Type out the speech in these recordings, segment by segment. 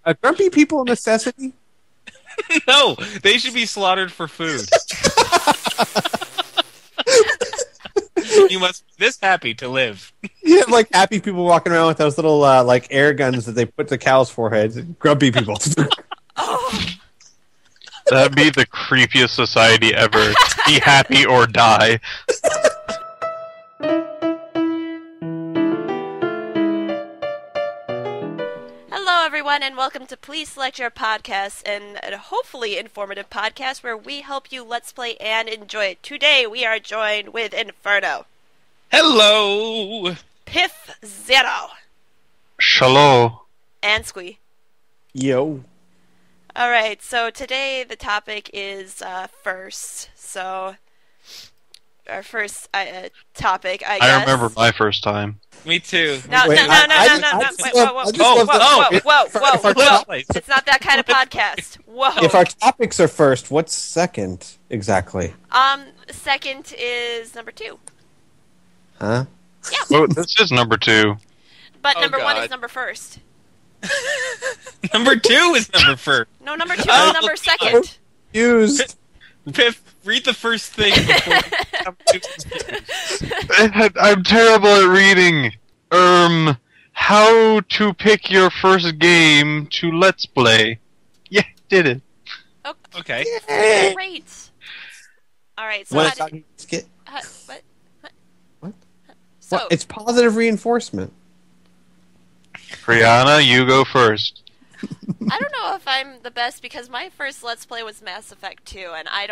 Are grumpy people a necessity? No, they should be slaughtered for food. You must be this happy to live. You have like happy people walking around with those little like air guns that they put to cows' foreheads. Grumpy people. That'd be the creepiest society ever. Be happy or die. Hello, everyone, and welcome to Please Select Your Podcast, and a hopefully informative podcast where we help you Let's Play and enjoy it. Today, we are joined with Inferno. Hello! Piff Zero. Shalom. And Squee. Yo. Alright, so today the topic is first. So, our first topic, I guess. I remember my first time. Me too. No. Wait, whoa. It's not that kind of podcast. Whoa. If our topics are first, what's second exactly? Second is number 2. Huh? Yeah. Well, this is number 2. But Oh, number 1 God. is number first. Number 2 is number first. No, number 2 is number second. Used. Piff, read the first thing before number 2 is finished. I'm terrible at reading. How to pick your first game to Let's Play. Yeah, did it. Okay. Great. All right. So What? how did, what? What? So Well, it's positive reinforcement. Brianna, you go first. I don't know if I'm the best because my first Let's Play was Mass Effect 2, and I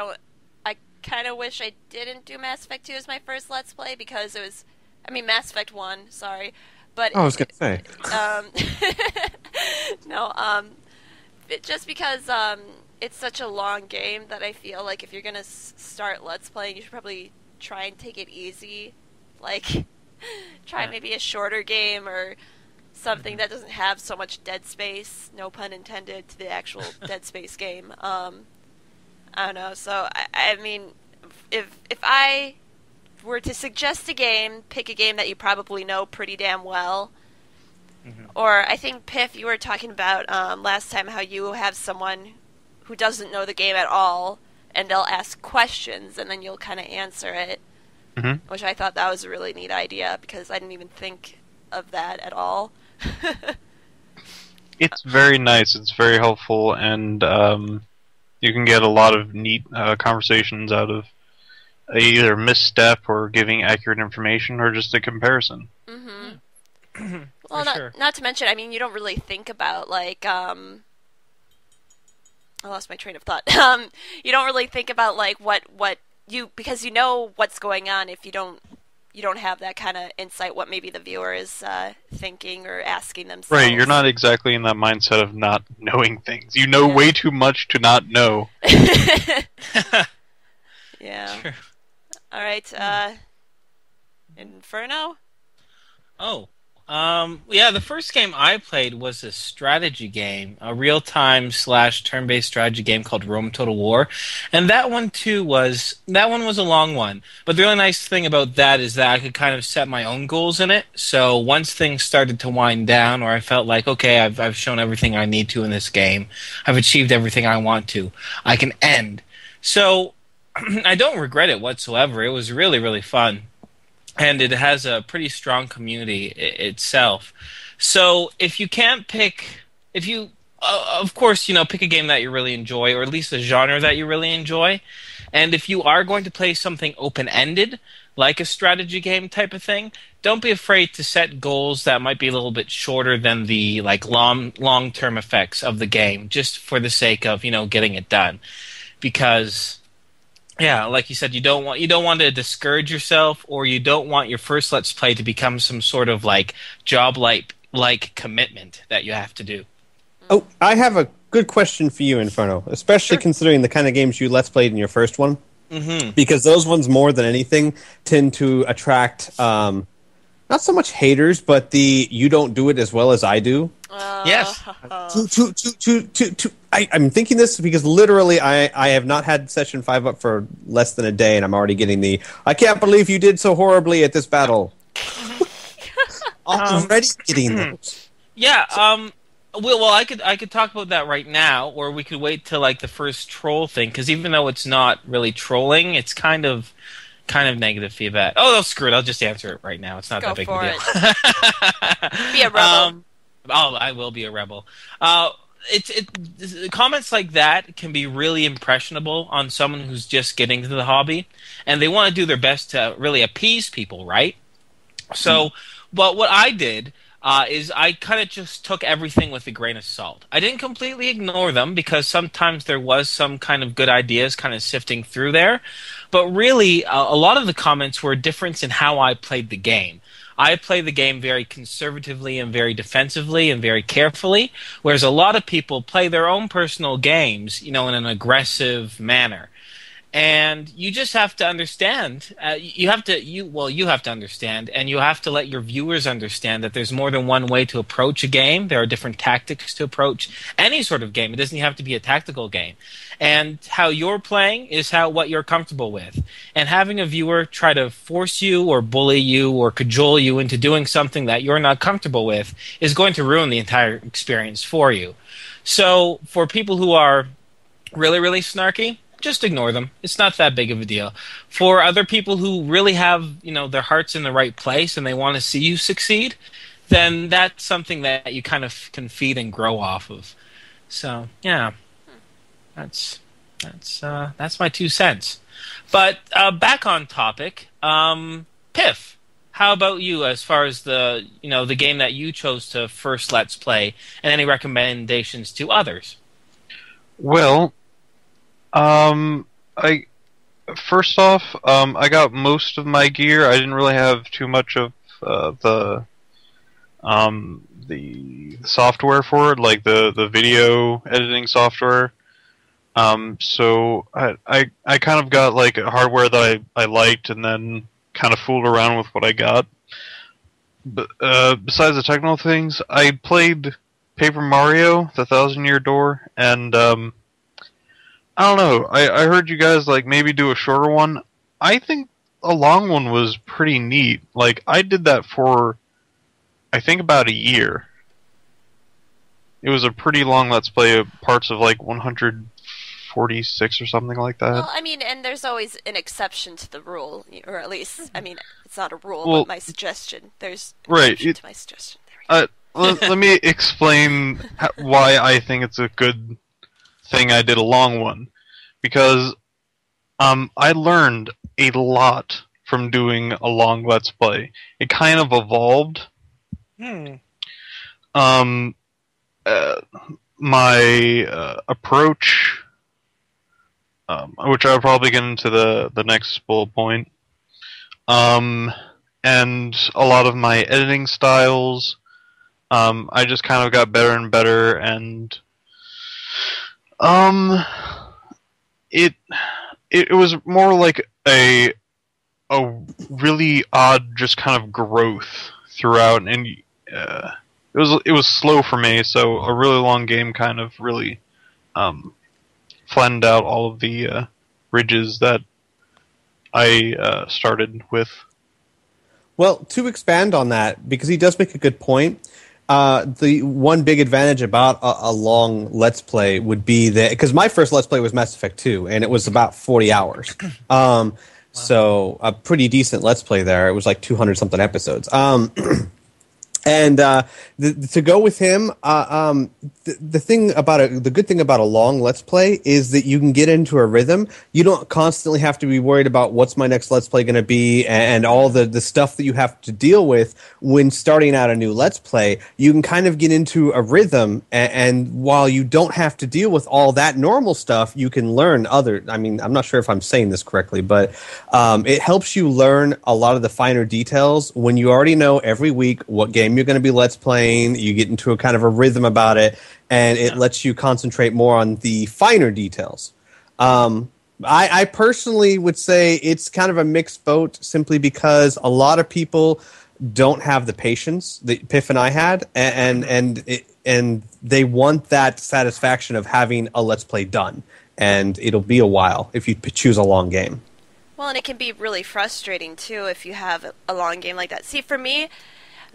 kind of wish I didn't do Mass Effect 2 as my first Let's Play because it was, Mass Effect 1. Sorry, but Oh, I was gonna say. Just because it's such a long game that I feel like if you're gonna start Let's Playing, you should probably try and take it easy. Like, try maybe a shorter game or something that doesn't have so much dead space, no pun intended, to the actual Dead Space game. I don't know. So I mean, if I were to suggest a game, pick a game that you probably know pretty damn well. Mm-hmm. Or I think, Piff, you were talking about last time how you have someone who doesn't know the game at all, and they'll ask questions, and then you'll kind of answer it, which I thought that was a really neat idea, because I didn't even think of that at all. It's very nice. It's very helpful, and you can get a lot of neat conversations out of either misstep or giving accurate information or just a comparison. Mm-hmm. Well, not to mention, you don't really think about, like, I lost my train of thought. You don't really think about, like, what you, because you know what's going on if you don't have that kind of insight, what maybe the viewer is thinking or asking themselves. Right, you're not exactly in that mindset of not knowing things. You know way too much to not know. Yeah. True. All right, Inferno? Oh. Yeah, the first game I played was a strategy game, a real-time / turn-based strategy game called Rome Total War, and that one was a long one. But the really nice thing about that is that I could kind of set my own goals in it. So once things started to wind down, or I felt like, okay, I've shown everything I need to in this game, I've achieved everything I want to, I can end. So I don't regret it whatsoever. It was really, really fun. And it has a pretty strong community itself. So if you can't pick, of course, pick a game that you really enjoy, or at least a genre that you really enjoy. And if you are going to play something open-ended, like a strategy game type of thing, don't be afraid to set goals that might be a little bit shorter than the long-term effects of the game, just for the sake of getting it done. Because, yeah, like you said, you don't want to discourage yourself, or you don't want your first Let's Play to become some sort of job-like commitment that you have to do. Oh, I have a good question for you, Inferno, especially considering the kind of games you Let's Played in your first one. Mm-hmm. Because those ones, more than anything, tend to attract not so much haters, but the you don't do it as well as I do. Yes. I'm thinking this because literally I have not had Session 5 up for less than a day, and I'm already getting I can't believe you did so horribly at this battle. Already getting those. Yeah, Well, I could talk about that right now, or we could wait till like the first troll thing, because even though it's not really trolling, it's kind of negative feedback. Oh, screw it! I'll just answer it right now. It's not Go that big of for a deal. Be a rebel. I will be a rebel. Comments like that can be really impressionable on someone who's just getting into the hobby, and they want to do their best to really appease people, right? So, but what I did is I kind of just took everything with a grain of salt. I didn't completely ignore them because sometimes there was some kind of good ideas kind of sifting through there. But really, a lot of the comments were a difference in how I played the game. I play the game very conservatively and very defensively and very carefully, whereas a lot of people play their own personal games, in an aggressive manner. And you just have to understand. You have to understand, and you have to let your viewers understand that there's more than one way to approach a game. There are different tactics to approach any sort of game. It doesn't have to be a tactical game. And how you're playing is what you're comfortable with. And having a viewer try to force you or bully you or cajole you into doing something that you're not comfortable with is going to ruin the entire experience for you. So for people who are really, really snarky, just ignore them. It's not that big of a deal. For other people who really have, their hearts in the right place and they want to see you succeed, then that's something that you kind of can feed and grow off of. So, yeah. That's my 2 cents. But back on topic, Piff, how about you as far as the game that you chose to first Let's Play and any recommendations to others? Well, I first off, I got most of my gear. I didn't really have too much of the software for it, like the video editing software. So I kind of got like hardware that I liked, and then kind of fooled around with what I got. But besides the technical things, I played Paper Mario: The Thousand Year Door, and I don't know. I heard you guys like maybe do a shorter one. I think a long one was pretty neat. Like I did that for, I think about a year. It was a pretty long Let's Play of parts of like 146 or something like that. Well, I mean, and there's always an exception to the rule, or at least, I mean, it's not a rule, Well, but my suggestion. There's an right, exception to my suggestion. There we go. let me explain why I think it's a good thing I did a long one, because I learned a lot from doing a long Let's Play. It kind of evolved. My approach, which I'll probably get into the next bullet point, and a lot of my editing styles. I just kind of got better and better, and it was more like a really odd just kind of growth throughout, and it was slow for me, so a really long game kind of really flattened out all of the ridges that I started with. Well, to expand on that, because he does make a good point, the one big advantage about a long Let's Play would be that, because my first Let's Play was Mass Effect 2, and it was about 40 hours. So a pretty decent Let's Play there. It was like 200-something episodes. And to go with him, the good thing about a long Let's Play is that you can get into a rhythm. You don't constantly have to be worried about what's my next Let's Play going to be and all the stuff that you have to deal with when starting out a new Let's Play. You can kind of get into a rhythm, and while you don't have to deal with all that normal stuff, you can learn I mean, I'm not sure if I'm saying this correctly, but it helps you learn a lot of the finer details when you already know every week what game you're going to be Let's Playing. You get into a kind of a rhythm about it, and it lets you concentrate more on the finer details. I personally would say it's kind of a mixed boat, simply because a lot of people don't have the patience that Piff and I had, and they want that satisfaction of having a Let's Play done, and it'll be a while if you choose a long game. Well, and it can be really frustrating, too, if you have a long game like that. See, for me,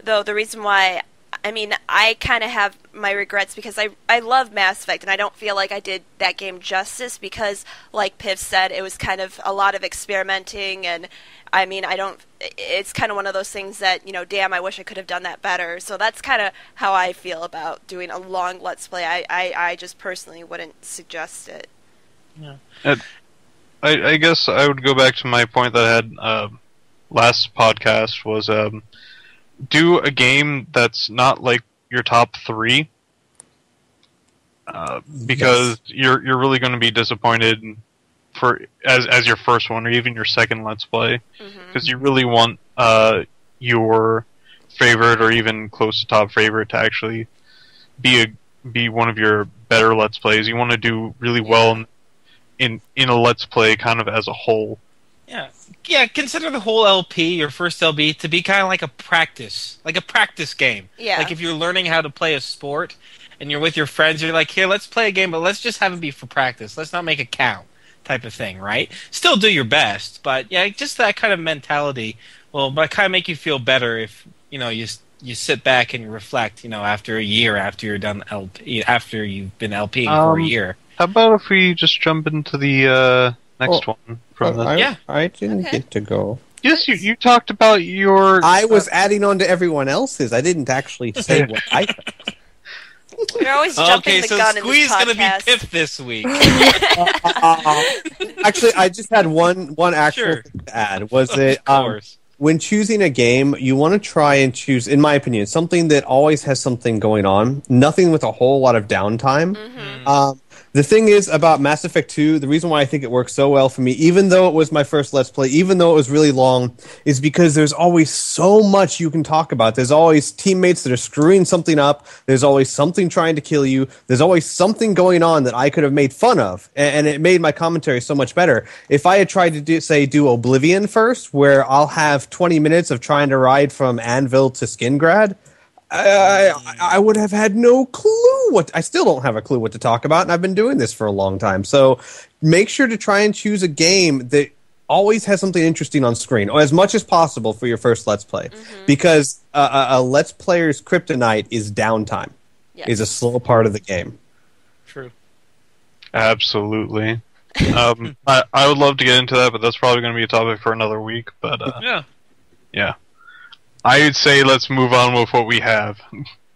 though, the reason why I mean, I kind of have my regrets because I love Mass Effect, and I don't feel like I did that game justice because, like Piv said, it was kind of a lot of experimenting, and I mean, it's kind of one of those things that, damn, I wish I could have done that better. So that's kind of how I feel about doing a long Let's Play. I just personally wouldn't suggest it. Yeah. I guess I would go back to my point that I had last podcast was do a game that's not like your top 3 because you're really going to be disappointed as your first one or even your second Let's Play because you really want your favorite or even close to top favorite to actually be one of your better Let's Plays. You want to do really well in a Let's Play kind of as a whole. Yeah, consider the whole LP, your first LP, to be kind of like a practice game. Yeah. Like if you're learning how to play a sport and you're with your friends, you're like, here, let's play a game, but let's just have it be for practice. Let's not make it count, type of thing, right? Still do your best, but yeah, just that kind of mentality will kind of make you feel better if, you sit back and you reflect, after a year after you're done LP, after you've been LPing for a year. How about if we just jump into the next one from the... I didn't get to go. Yes, you talked about your... I was adding on to everyone else's. I didn't actually say what I thought. You're always jumping the gun in this podcast. Squee's going to be Pip this week. Actually, I just had one actual thing to add. Was it... Of course. When choosing a game, you want to try and choose, in my opinion, something that always has something going on. Nothing with a whole lot of downtime. The thing is about Mass Effect 2, the reason why I think it works so well for me, even though it was my first Let's Play, even though it was really long, is because there's always so much you can talk about. There's always teammates that are screwing something up. There's always something trying to kill you. There's always something going on that I could have made fun of, and it made my commentary so much better. If I had tried to do Oblivion first, where I'll have 20 minutes of trying to ride from Anvil to Skingrad, I would have had no clue I still don't have a clue what to talk about, and I've been doing this for a long time. So make sure to try and choose a game that always has something interesting on screen, or as much as possible for your first Let's Play. Because a Let's Player's kryptonite is downtime, is a slow part of the game. True. Absolutely. I would love to get into that, but that's probably going to be a topic for another week. But yeah. I'd say let's move on with what we have.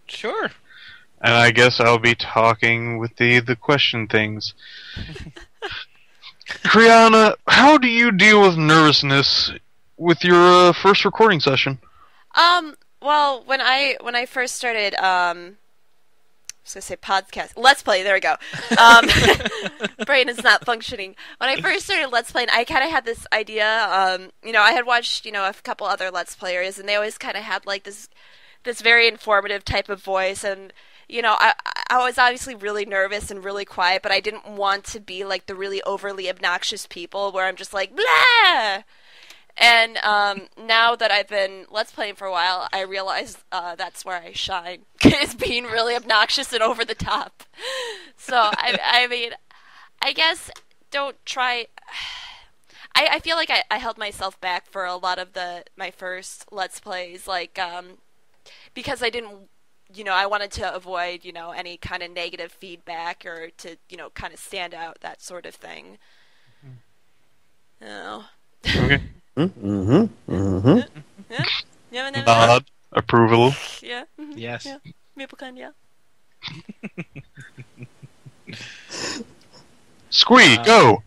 Sure. And I guess I'll be talking with the question things. Kriana, how do you deal with nervousness with your first recording session? Well, when I first started, I was going to say podcast. Let's Play, there we go. Brain is not functioning. When I first started Let's Playing, I kind of had this idea, I had watched, a couple other Let's Players, and they always kind of had, like, this very informative type of voice, and, I was obviously really nervous and really quiet, but I didn't want to be, like, the really overly obnoxious people where I'm just like, blah! And now that I've been Let's Playing for a while, I realize that's where I shine, is being really obnoxious and over the top. So, I mean, I guess don't try... I feel like I held myself back for a lot of my first Let's Plays, like, because I didn't, I wanted to avoid, any kind of negative feedback or to, kind of stand out, that sort of thing. Okay. Yeah. Nod. Approval. Yeah. Yes. Yeah. Maple can, yeah. Squee, go!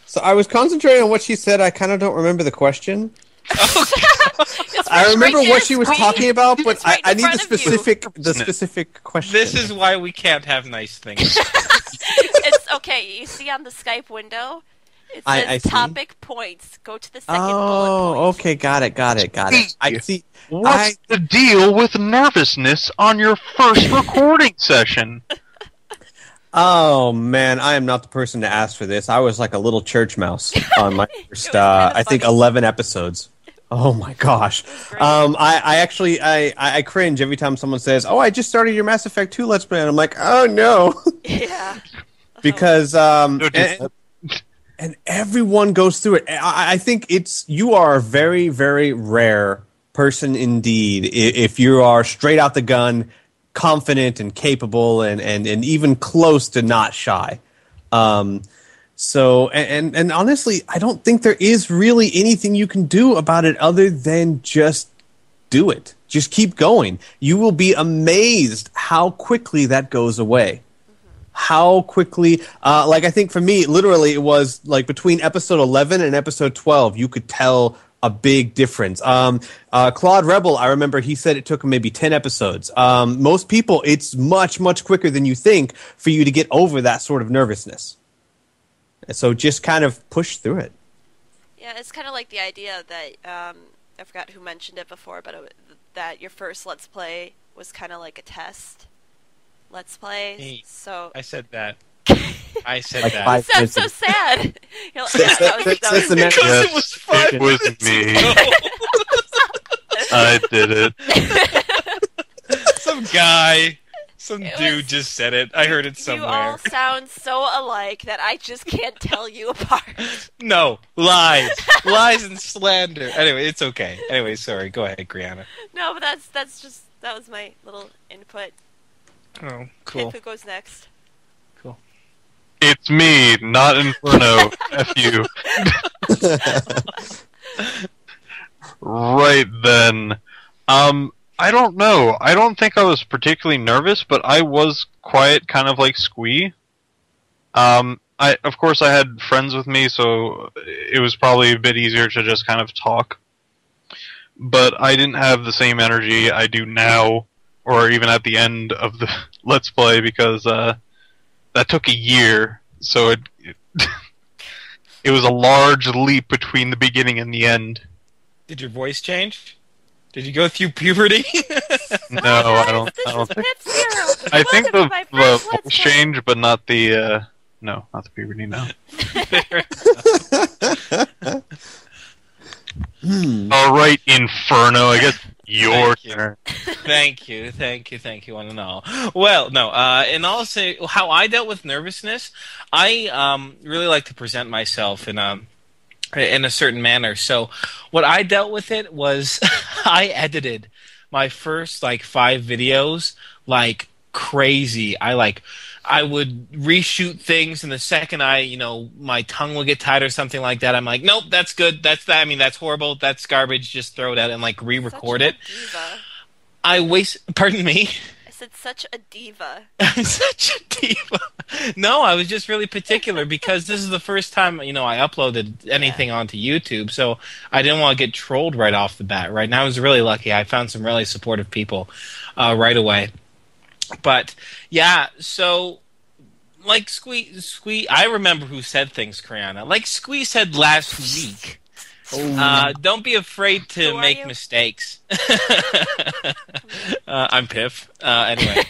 So I was concentrating on what she said. I kind of don't remember the question. I remember what she was talking about, but I need the specific question. This is why we can't have nice things. It's okay. You see on the Skype window, it says topic points. Go to the second bullet point. Okay, got it. I see. What's the deal with nervousness on your first recording session? Oh, man, I am not the person to ask for this. I was like a little church mouse on my first, I think, 11 episodes. Oh, my gosh. I cringe every time someone says, oh, I just started your Mass Effect 2 Let's Play, and I'm like, oh, no. Yeah. Because, and everyone goes through it. I think you are very, very rare person indeed. If you are straight out the gun, confident and capable, and even close to not shy. So honestly, I don't think there is really anything you can do about it other than just do it. Just keep going. You will be amazed how quickly that goes away. How quickly, like I think for me, literally it was like between episode 11 and episode 12, you could tell a big difference. Claude Rebel, I remember he said it took him maybe 10 episodes. Most people, it's much, much quicker than you think for you to get over that sort of nervousness. So just kind of push through it. Yeah, it's kind of like the idea that, I forgot who mentioned it before, but that your first Let's Play was kind of like a test Let's Play. Hey, so I said that. I said Like that. You sound so sad. You're like, yeah, that was Because Yes, it was 5 it was minutes me. ago. I did it. Some guy, some dude just said it. I heard it You somewhere. all sound so alike that I just can't tell you apart. No, lies. Lies and slander. Anyway, it's okay. Anyway, sorry. Go ahead, Brianna. No, but that was my little input. Oh, cool. Who goes next? Cool. It's me, not Inferno. F you. Right then. I don't know. I don't think I was particularly nervous, but I was quiet, kind of like Squee. Of course, I had friends with me, so it was probably a bit easier to just kind of talk. But I didn't have the same energy I do now, or even at the end of the Let's Play, because that took a year, so it was a large leap between the beginning and the end. Did your voice change? Did you go through puberty? No, I don't think. I think the voice change, but not the no, not the puberty. No. All right, Inferno. I guess your turn. Thank you, one and all. Well, no, and also how I dealt with nervousness, I really like to present myself in a certain manner. So what I dealt with it was I edited my first 5 videos like crazy. I would reshoot things, and the second my tongue would get tied or something like that, I'm like, nope, that's good. That's horrible. That's garbage. Just throw it out and re-record it. Diva. Pardon me? I said such a diva. I'm such a diva. No, I was just really particular because this is the first time, I uploaded anything onto YouTube, so I didn't want to get trolled right off the bat, right? And I was really lucky. I found some really supportive people right away. But, yeah, so, Squee, I remember who said things, Kriana. Like Squee said last week, don't be afraid to make mistakes. I'm Piff. Anyway,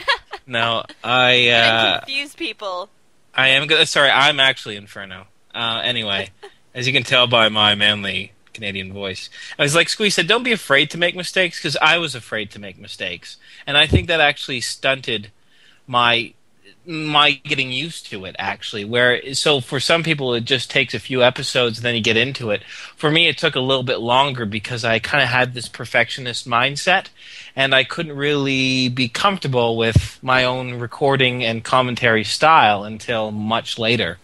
no, I confuse people. I am good. Sorry, I'm actually Inferno. Anyway, as you can tell by my manly Canadian voice, I was like Squee said, don't be afraid to make mistakes, because I was afraid to make mistakes, and I think that actually stunted my getting used to it, actually. So for some people it just takes a few episodes and then you get into it. For me it took a little bit longer because I kind of had this perfectionist mindset and I couldn't really be comfortable with my own recording and commentary style until much later.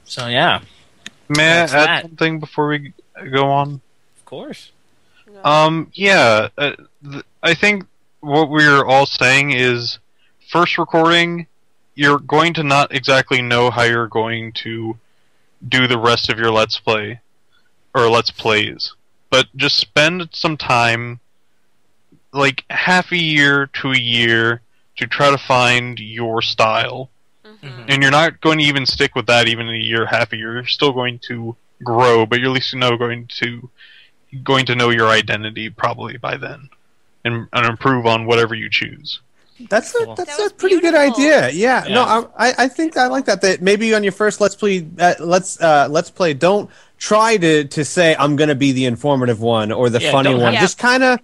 So yeah. May I add something before we go on? Of course. No. Yeah, I think what we're all saying is first recording, you're going to not exactly know how you're going to do the rest of your Let's Play, or Let's Plays. But just spend some time, like half a year to a year, to try to find your style. Mm-hmm. And you're not going to even stick with that even a year, half a year. You're still going to grow, but you're at least going to know your identity probably by then, and improve on whatever you choose. That's a pretty good idea. Yeah. No, I think I like that. That maybe on your first Let's Play, don't try to say I'm going to be the informative one or the funny one. Just kind of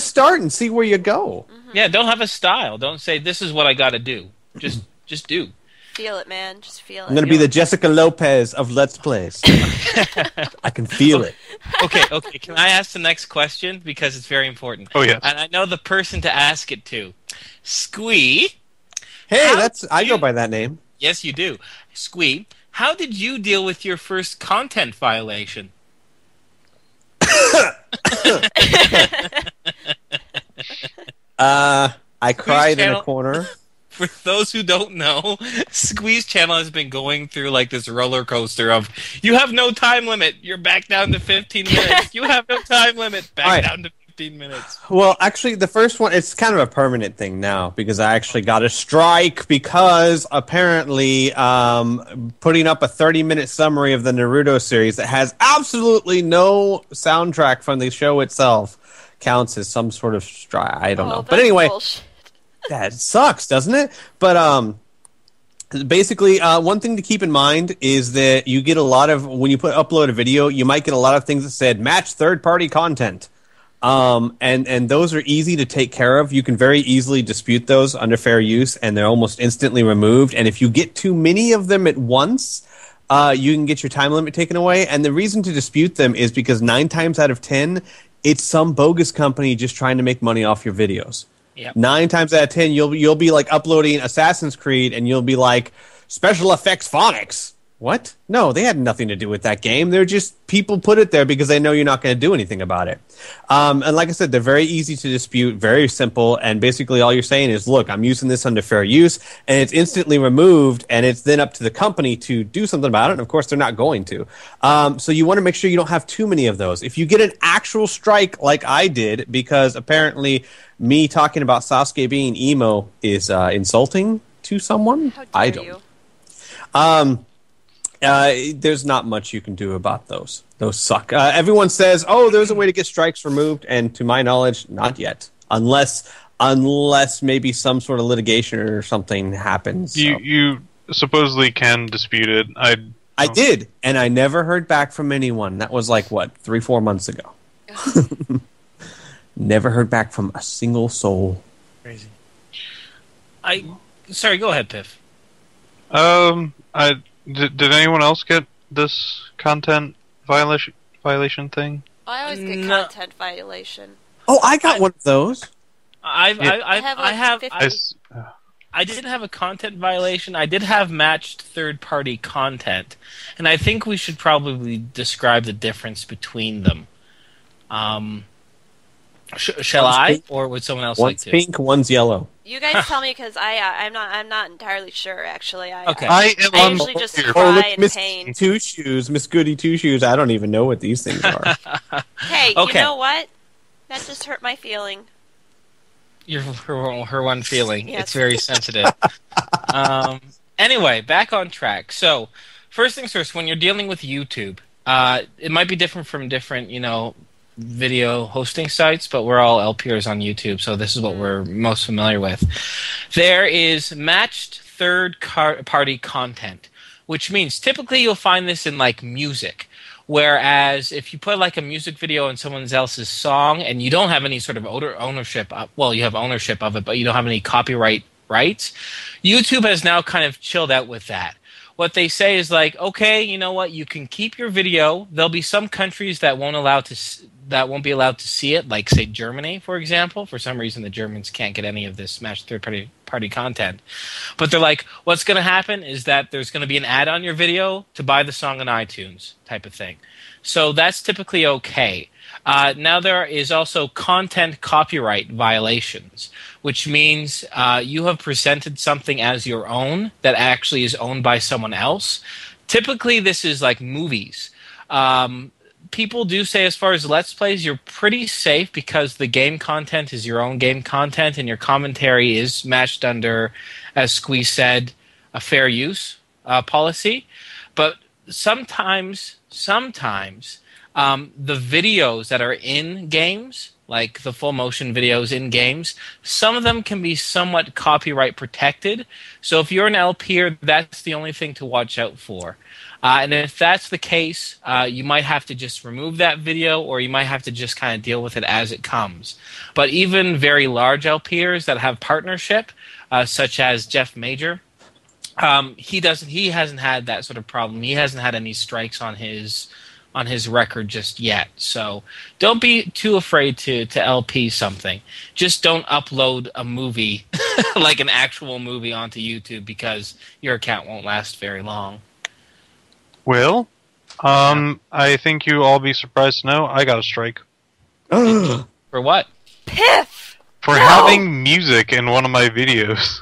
start and see where you go. Mm-hmm. Yeah, don't have a style. Don't say this is what I got to do. Just do. Feel it, man. Just feel it. I'm going to be the Jessica Lopez of Let's Plays. I can feel it. Okay. Can I ask the next question because it's very important? Oh yes. And I know the person to ask it to. Squee. Hey, How I go you- by that name. Yes, you do. Squee. How did you deal with your first content violation? I cried in a channel- corner. For those who don't know, Squeeze Channel has been going through like this roller coaster of you have no time limit, you're back down to 15 minutes. You have no time limit, back All right. down to 15 minutes. Well, actually, the first one, it's kind of a permanent thing now because I actually got a strike because apparently putting up a 30-minute summary of the Naruto series that has absolutely no soundtrack from the show itself counts as some sort of strike. I don't know. But that's anyway, bullshit. that sucks, doesn't it? But basically, one thing to keep in mind is that you get a lot of, when you upload a video, you might get a lot of things that said match third-party content. And those are easy to take care of. You can very easily dispute those under fair use, and they're almost instantly removed. And if you get too many of them at once, you can get your time limit taken away. And the reason to dispute them is because 9 times out of 10, it's some bogus company just trying to make money off your videos. Yep. 9 times out of 10, you'll be like uploading Assassin's Creed, and you'll be like special effects phonics. What? No, they had nothing to do with that game. They're just people put it there because they know you're not going to do anything about it. And like I said, they're very easy to dispute, very simple, and basically all you're saying is, look, I'm using this under fair use, and it's instantly removed, and it's then up to the company to do something about it, and of course they're not going to. So you want to make sure you don't have too many of those. If you get an actual strike like I did, because apparently me talking about Sasuke being emo is insulting to someone, How dare I don't. you? There's not much you can do about those. Those suck. Everyone says, "Oh, there's a way to get strikes removed," and to my knowledge, not yet. Unless maybe some sort of litigation or something happens. So. You supposedly can dispute it. I did, and I never heard back from anyone. That was like, what, 3-4 months ago. Never heard back from a single soul. Crazy. Sorry, go ahead, Piff. Did anyone else get this content violation thing? I always get No. content violation. Oh, I got one of those. I have 50. I didn't have a content violation. I did have matched third-party content, and I think we should probably describe the difference between them. Shall One's I, pink. or would someone else One's like to? pink, one's yellow. You guys tell me because I'm not entirely sure actually. Okay. I am I on usually just here. cry look, in Miss pain. Two Shoes, Miss Goody Two Shoes. I don't even know what these things are. Hey, Okay. you know what? That just hurt my feeling. Her one feeling. Yes. It's very sensitive. Anyway, back on track. So, first things first, when you're dealing with YouTube, it might be different from different, video hosting sites, but we're all LPers on YouTube, so this is what we're most familiar with. There is matched third-party content, which means typically you'll find this in, like, music. Whereas if you put like a music video in someone else's song and you don't have any sort of ownership, well, you have ownership of it, but you don't have any copyright rights, YouTube has now kind of chilled out with that. What they say is like, okay, you know what, you can keep your video. There'll be some countries that won't be allowed to see it, like say Germany, for example. For some reason, the Germans can't get any of this matched third-party content. But they're like, what's going to happen is that there's going to be an ad on your video to buy the song on iTunes type of thing. So that's typically okay. Now there is also content copyright violations, which means you have presented something as your own that actually is owned by someone else. Typically, this is like movies. People do say as far as Let's Plays, you're pretty safe because the game content is your own game content and your commentary is matched under, as Squeeze said, a fair use policy. But sometimes the videos that are in games, like the full motion videos in games, some of them can be somewhat copyright protected. So if you're an LPer, that's the only thing to watch out for. And if that's the case, you might have to just remove that video, or you might have to just kind of deal with it as it comes. But even very large LPers that have partnership, such as Jeff Major, he hasn't had that sort of problem. He hasn't had any strikes on his on his record just yet. So don't be too afraid to LP something. Just don't upload a movie, like an actual movie, onto YouTube because your account won't last very long. Well, I think you all be surprised to know I got a strike. For what? Piff! For having music in one of my videos.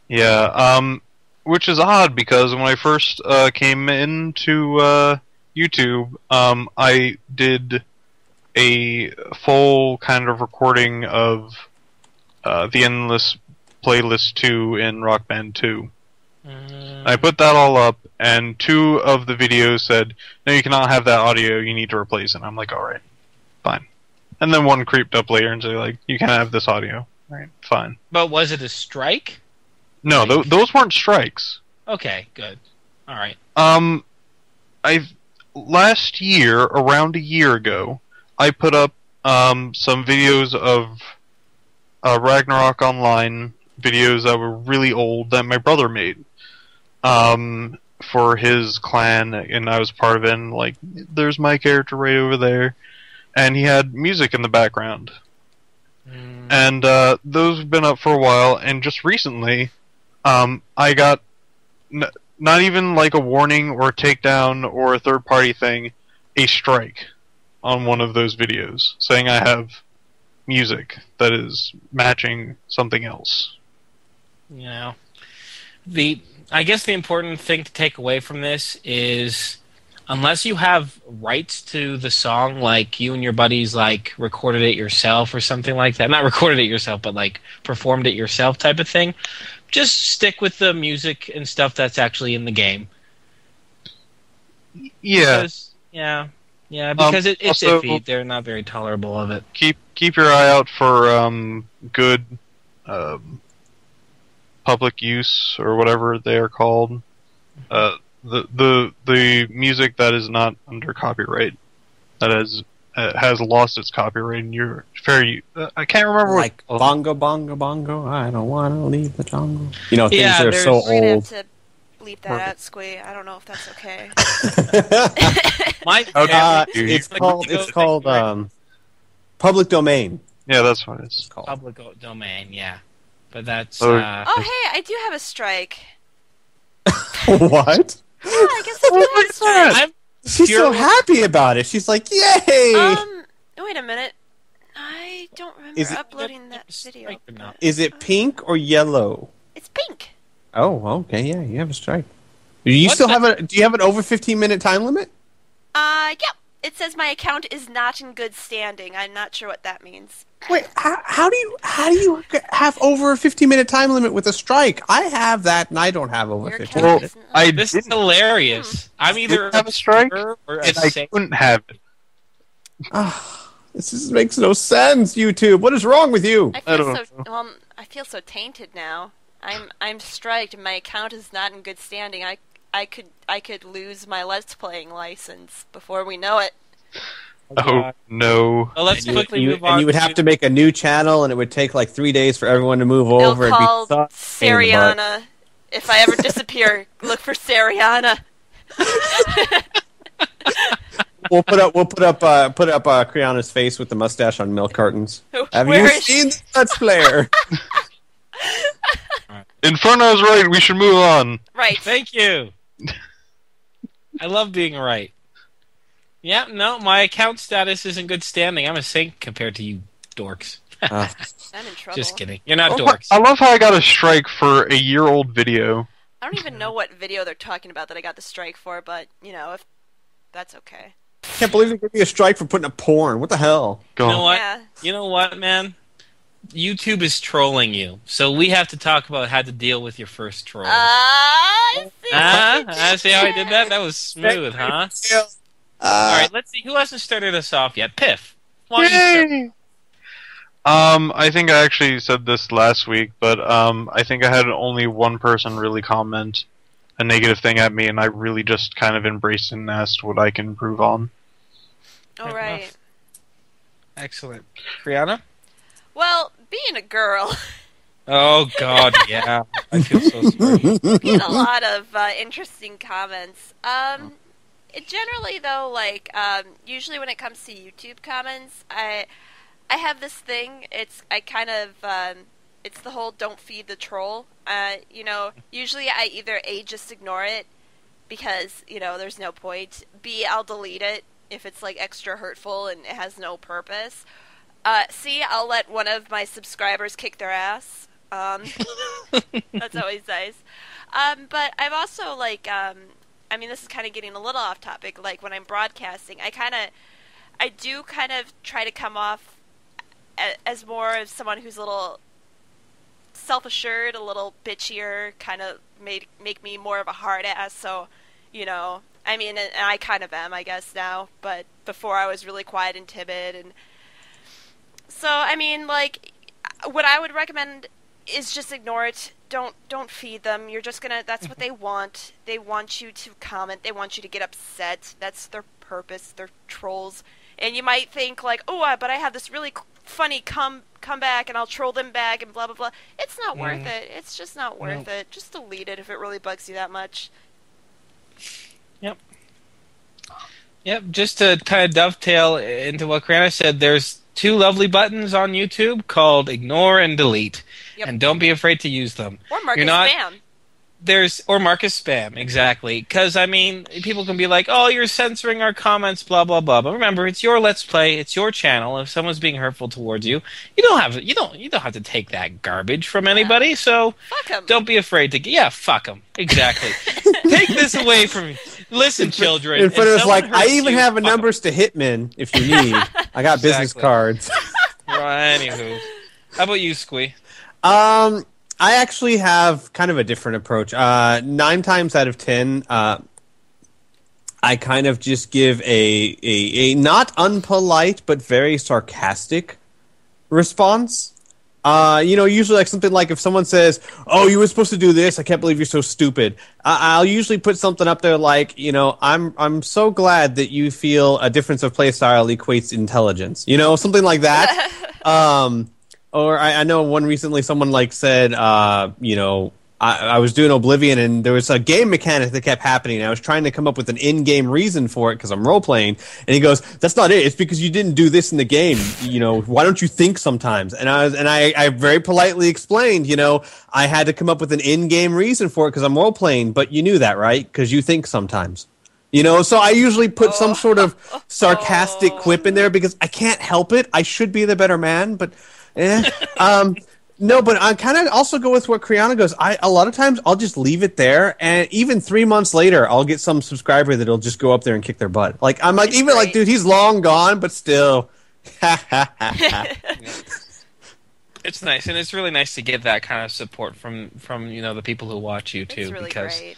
Yeah, which is odd because when I first came into YouTube, I did a full kind of recording of the Endless Playlist 2 in Rock Band 2. I put that all up, and 2 of the videos said, no, you cannot have that audio, you need to replace it. I'm like, alright, fine. And then one creeped up later and said, like, you can't have this audio. Alright, fine. But was it a strike? No, those weren't strikes. Okay, good. Alright. Last year, around a year ago, I put up some videos of Ragnarok Online videos that were really old that my brother made for his clan, and I was part of it, and like, there's my character right over there, and he had music in the background. And those have been up for a while, and just recently I got not even like a warning or a takedown or a third-party thing, a strike on one of those videos, saying I have music that is matching something else. You know, I guess the important thing to take away from this is, unless you have rights to the song, like you and your buddies like recorded it yourself or something like that, not recorded it yourself, but like performed it yourself type of thing, just stick with the music and stuff that's actually in the game. Yeah. Because it's also, iffy. They're not very tolerable of it. Keep your eye out for good public use, or whatever they are called. The music that is not under copyright, that has lost its copyright, and you're fair. I can't remember like what, bongo bongo bongo. I don't want to leave the jungle. You know, things Yeah, that are so We're gonna old. have to bleep that out, Squee. I don't know if that's okay. It's called public domain. Yeah, that's what it's called. Public domain, yeah. But that's... Oh, hey, I do have a strike. What? Yeah, I guess I do have a strike. She's so happy about it. She's like, yay! Wait a minute. I don't remember uploading that video. Is it pink or yellow? It's pink. Oh, okay, yeah, you have a strike. Do you have an over 15-minute time limit? Yep. It says my account is not in good standing. I'm not sure what that means. Wait, how do you have over a 15-minute time limit with a strike? I have that, and I don't have over 15 minutes. This is hilarious. I'm either have a strike, or and I couldn't have it. This just makes no sense, YouTube. What is wrong with you? I feel so tainted now. I'm striked, and my account is not in good standing. I could lose my Let's Playing license before we know it. Oh no! Well, let's quickly move on. And you would have to make a new channel, and it would take like 3 days for everyone to move over. They'll call Sariana. If I ever disappear, look for Sariana. We'll put up Kriana's face with the mustache on milk cartons. Have you seen the Let's Player? Inferno's right. We should move on. Right. Thank you. I love being right. Yeah, no, my account status is in good standing. I'm a saint compared to you dorks. I'm in trouble. Just kidding. You're not dorks. I love how I got a strike for a year-old video. I don't even know what video they're talking about that I got the strike for, but, if that's okay. Can't believe they gave me a strike for putting up porn. What the hell? You know what? Yeah. You know what, man? YouTube is trolling you, so we have to talk about how to deal with your first troll. I see how I did that? That was smooth, huh? Alright, let's see. Who hasn't started us off yet? Piff. Why don't you start? I think I actually said this last week, but I think I had only one person really comment a negative thing at me, and I really just kind of embraced it and asked what I can improve on. Alright. Excellent. Kriana? Well, being a girl... Oh, God, yeah. I feel so sorry. Get a lot of interesting comments. Generally, though, like, usually when it comes to YouTube comments, I have this thing. It's the whole "don't feed the troll." Usually I either A, just ignore it because there's no point. B, I'll delete it if it's like extra hurtful and it has no purpose. C, I'll let one of my subscribers kick their ass. That's always nice. But I've also this is kind of getting a little off topic. Like when I'm broadcasting, I do kind of try to come off as more of someone who's a little self-assured, a little bitchier, kind of make me more of a hard ass. So, and I kind of am, I guess now. But before I was really quiet and timid, and so what I would recommend is just ignore it. Don't feed them. You're just gonna. That's what they want. They want you to comment. They want you to get upset. That's their purpose. They're trolls. And you might think like, oh, but I have this really funny comeback, and I'll troll them back, and blah blah blah. It's not worth it. It's just not worth it. Just delete it if it really bugs you that much. Yep. Just to kind of dovetail into what Kriana said, there's 2 lovely buttons on YouTube called ignore and delete. Yep. And don't be afraid to use them. Or mark as spam. Or mark as spam, exactly. Because, people can be like, oh, you're censoring our comments, blah, blah, blah. But remember, it's your Let's Play, it's your channel. If someone's being hurtful towards you, you don't have to take that garbage from anybody. So fuck 'em. Don't be afraid to... Yeah, fuck them. Exactly. Take this away from me. Listen, children. In front of us, I even have numbers to Hitman if you need. I got business cards. Right, anywho. How about you, Squee? I actually have kind of a different approach. 9 times out of 10, I kind of just give a not unpolite but very sarcastic response. Usually something like if someone says, "Oh, you were supposed to do this. I can't believe you're so stupid." I'll usually put something up there like, "I'm so glad that you feel a difference of play style equates intelligence." Something like that. Or I know one recently someone said, I was doing Oblivion and there was a game mechanic that kept happening. I was trying to come up with an in-game reason for it because I'm role-playing. And he goes, "That's not it. It's because you didn't do this in the game. Why don't you think sometimes?" And I very politely explained, I had to come up with an in-game reason for it because I'm role-playing. But you knew that, right? Because you think sometimes. So I usually put some sort of sarcastic quip in there because I can't help it. I should be the better man, but... No, but I kind of also go with what Kriana goes. A lot of times I'll just leave it there, and even 3 months later, I'll get some subscriber that'll just go up there and kick their butt. Dude, he's long gone, but still. It's nice, and it's really nice to get that kind of support from the people who watch you too. It's really great.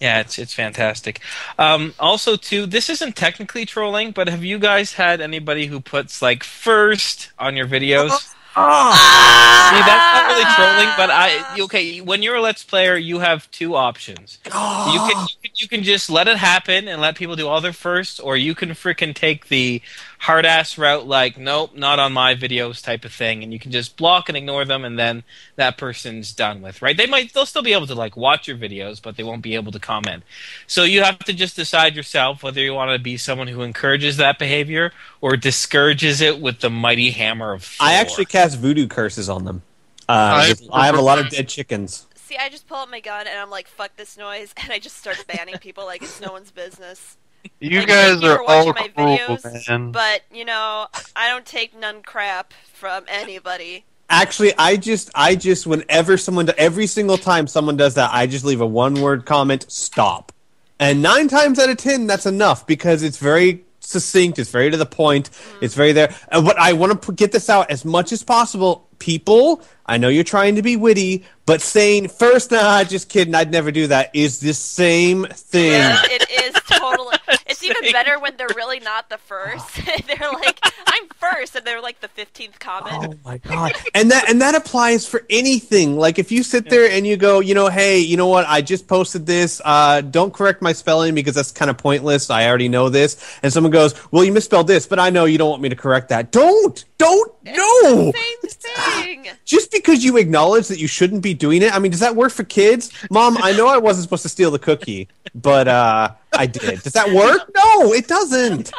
Yeah, it's fantastic. Also, too, this isn't technically trolling, but have you guys had anybody who puts first on your videos? See, that's not really trolling, but when you're a Let's Player, you have 2 options. You can just let it happen and let people do all their first, or you can freaking take the hard-ass route nope, not on my videos type of thing, and you can just block and ignore them, and then that person's done with, right? They'll still be able to watch your videos, but they won't be able to comment. So you have to just decide yourself whether you want to be someone who encourages that behavior or discourages it with the mighty hammer of Thor. I actually cast voodoo curses on them. I have a lot of dead chickens. See, I just pull out my gun and I'm like, "Fuck this noise," and I just start banning people like it's no one's business. You guys are all my cruel, videos, man. But I don't take none crap from anybody. Actually, I just whenever every single time someone does that, I just leave a 1-word comment, "Stop." And 9 times out of 10, that's enough because it's very succinct, it's very to the point, it's very there. And what I want to get this out as much as possible. People, I know you're trying to be witty, but saying first, "Nah, just kidding, I'd never do that," is the same thing. Yeah, it is totally. It's even better when they're really not the first. They're like, "I'm first," and they're like the 15th comment. Oh my god! And that applies for anything. Like if you sit there and you go, "Hey, you know what? I just posted this. Don't correct my spelling because that's kind of pointless. I already know this." And someone goes, "Well, you misspelled this, but I know you don't want me to correct that." Don't. No. Same thing. just because you acknowledge that you shouldn't be doing it. I mean, does that work for kids? Mom, I know I wasn't supposed to steal the cookie, but I did. Does that work? No, it doesn't.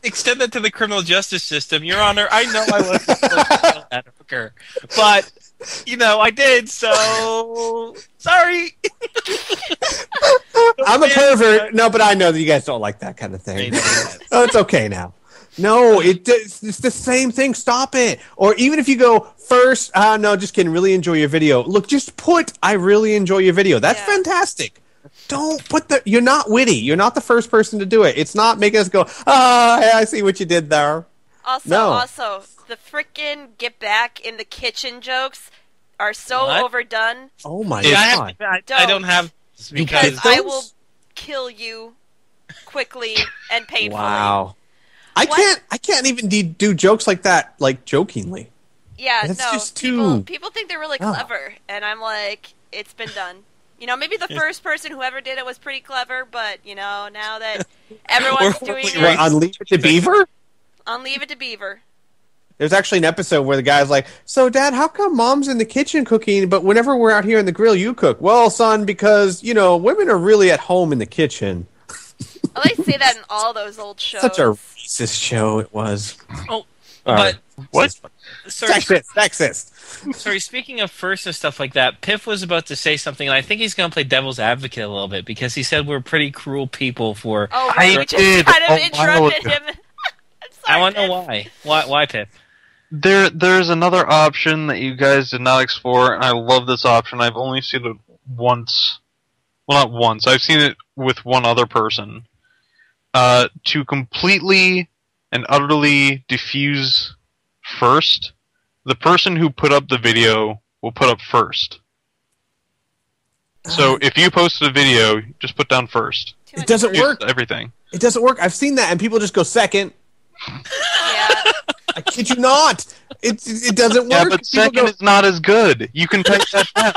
Extend that to the criminal justice system, Your Honor. I know I wasn't supposed to steal that hooker, but I did. So sorry. I'm a pervert. No, but I know that you guys don't like that kind of thing. Oh, it's okay now. No, it's the same thing. Stop it. Or even if you go first, no, just kidding. Really enjoy your video. Look, just put, I really enjoy your video. That's fantastic. Don't put you're not witty. You're not the first person to do it. It's not making us go, I see what you did there. Also, the frickin' get back in the kitchen jokes are so overdone. Oh my God. I don't have because I will kill you quickly and painfully. Wow. I can't even do jokes like that, like jokingly. Yeah, that's no. Just too... People think they're really clever, and I'm like, it's been done. Maybe the first person who ever did it was pretty clever, but now that everyone's doing it, on Leave It to Beaver. On Leave It to Beaver. There's actually an episode where the guy's like, "So, Dad, how come Mom's in the kitchen cooking, but whenever we're out here in the grill, you cook?" "Well, son, because women are really at home in the kitchen." Oh, they say that in all those old shows. Such a racist show it was. Oh, but what? Sorry, sexist. Sorry. Speaking of first and stuff like that, Piff was about to say something, and I think he's going to play devil's advocate a little bit because he said we're pretty cruel people for. Oh, right. We just kind of interrupted him. I'm sorry, I want to know why. Why, Piff? There's another option that you guys did not explore, and I love this option. I've only seen it once. Well, not once. I've seen it with one other person. To completely and utterly diffuse first, the person who put up the video will put up first. So if you posted a video, just put down first. It doesn't work. Everything. It doesn't work. I've seen that, and people just go second. Yeah. I kid you not. It doesn't work. Yeah, but second is not as good. You can type that down.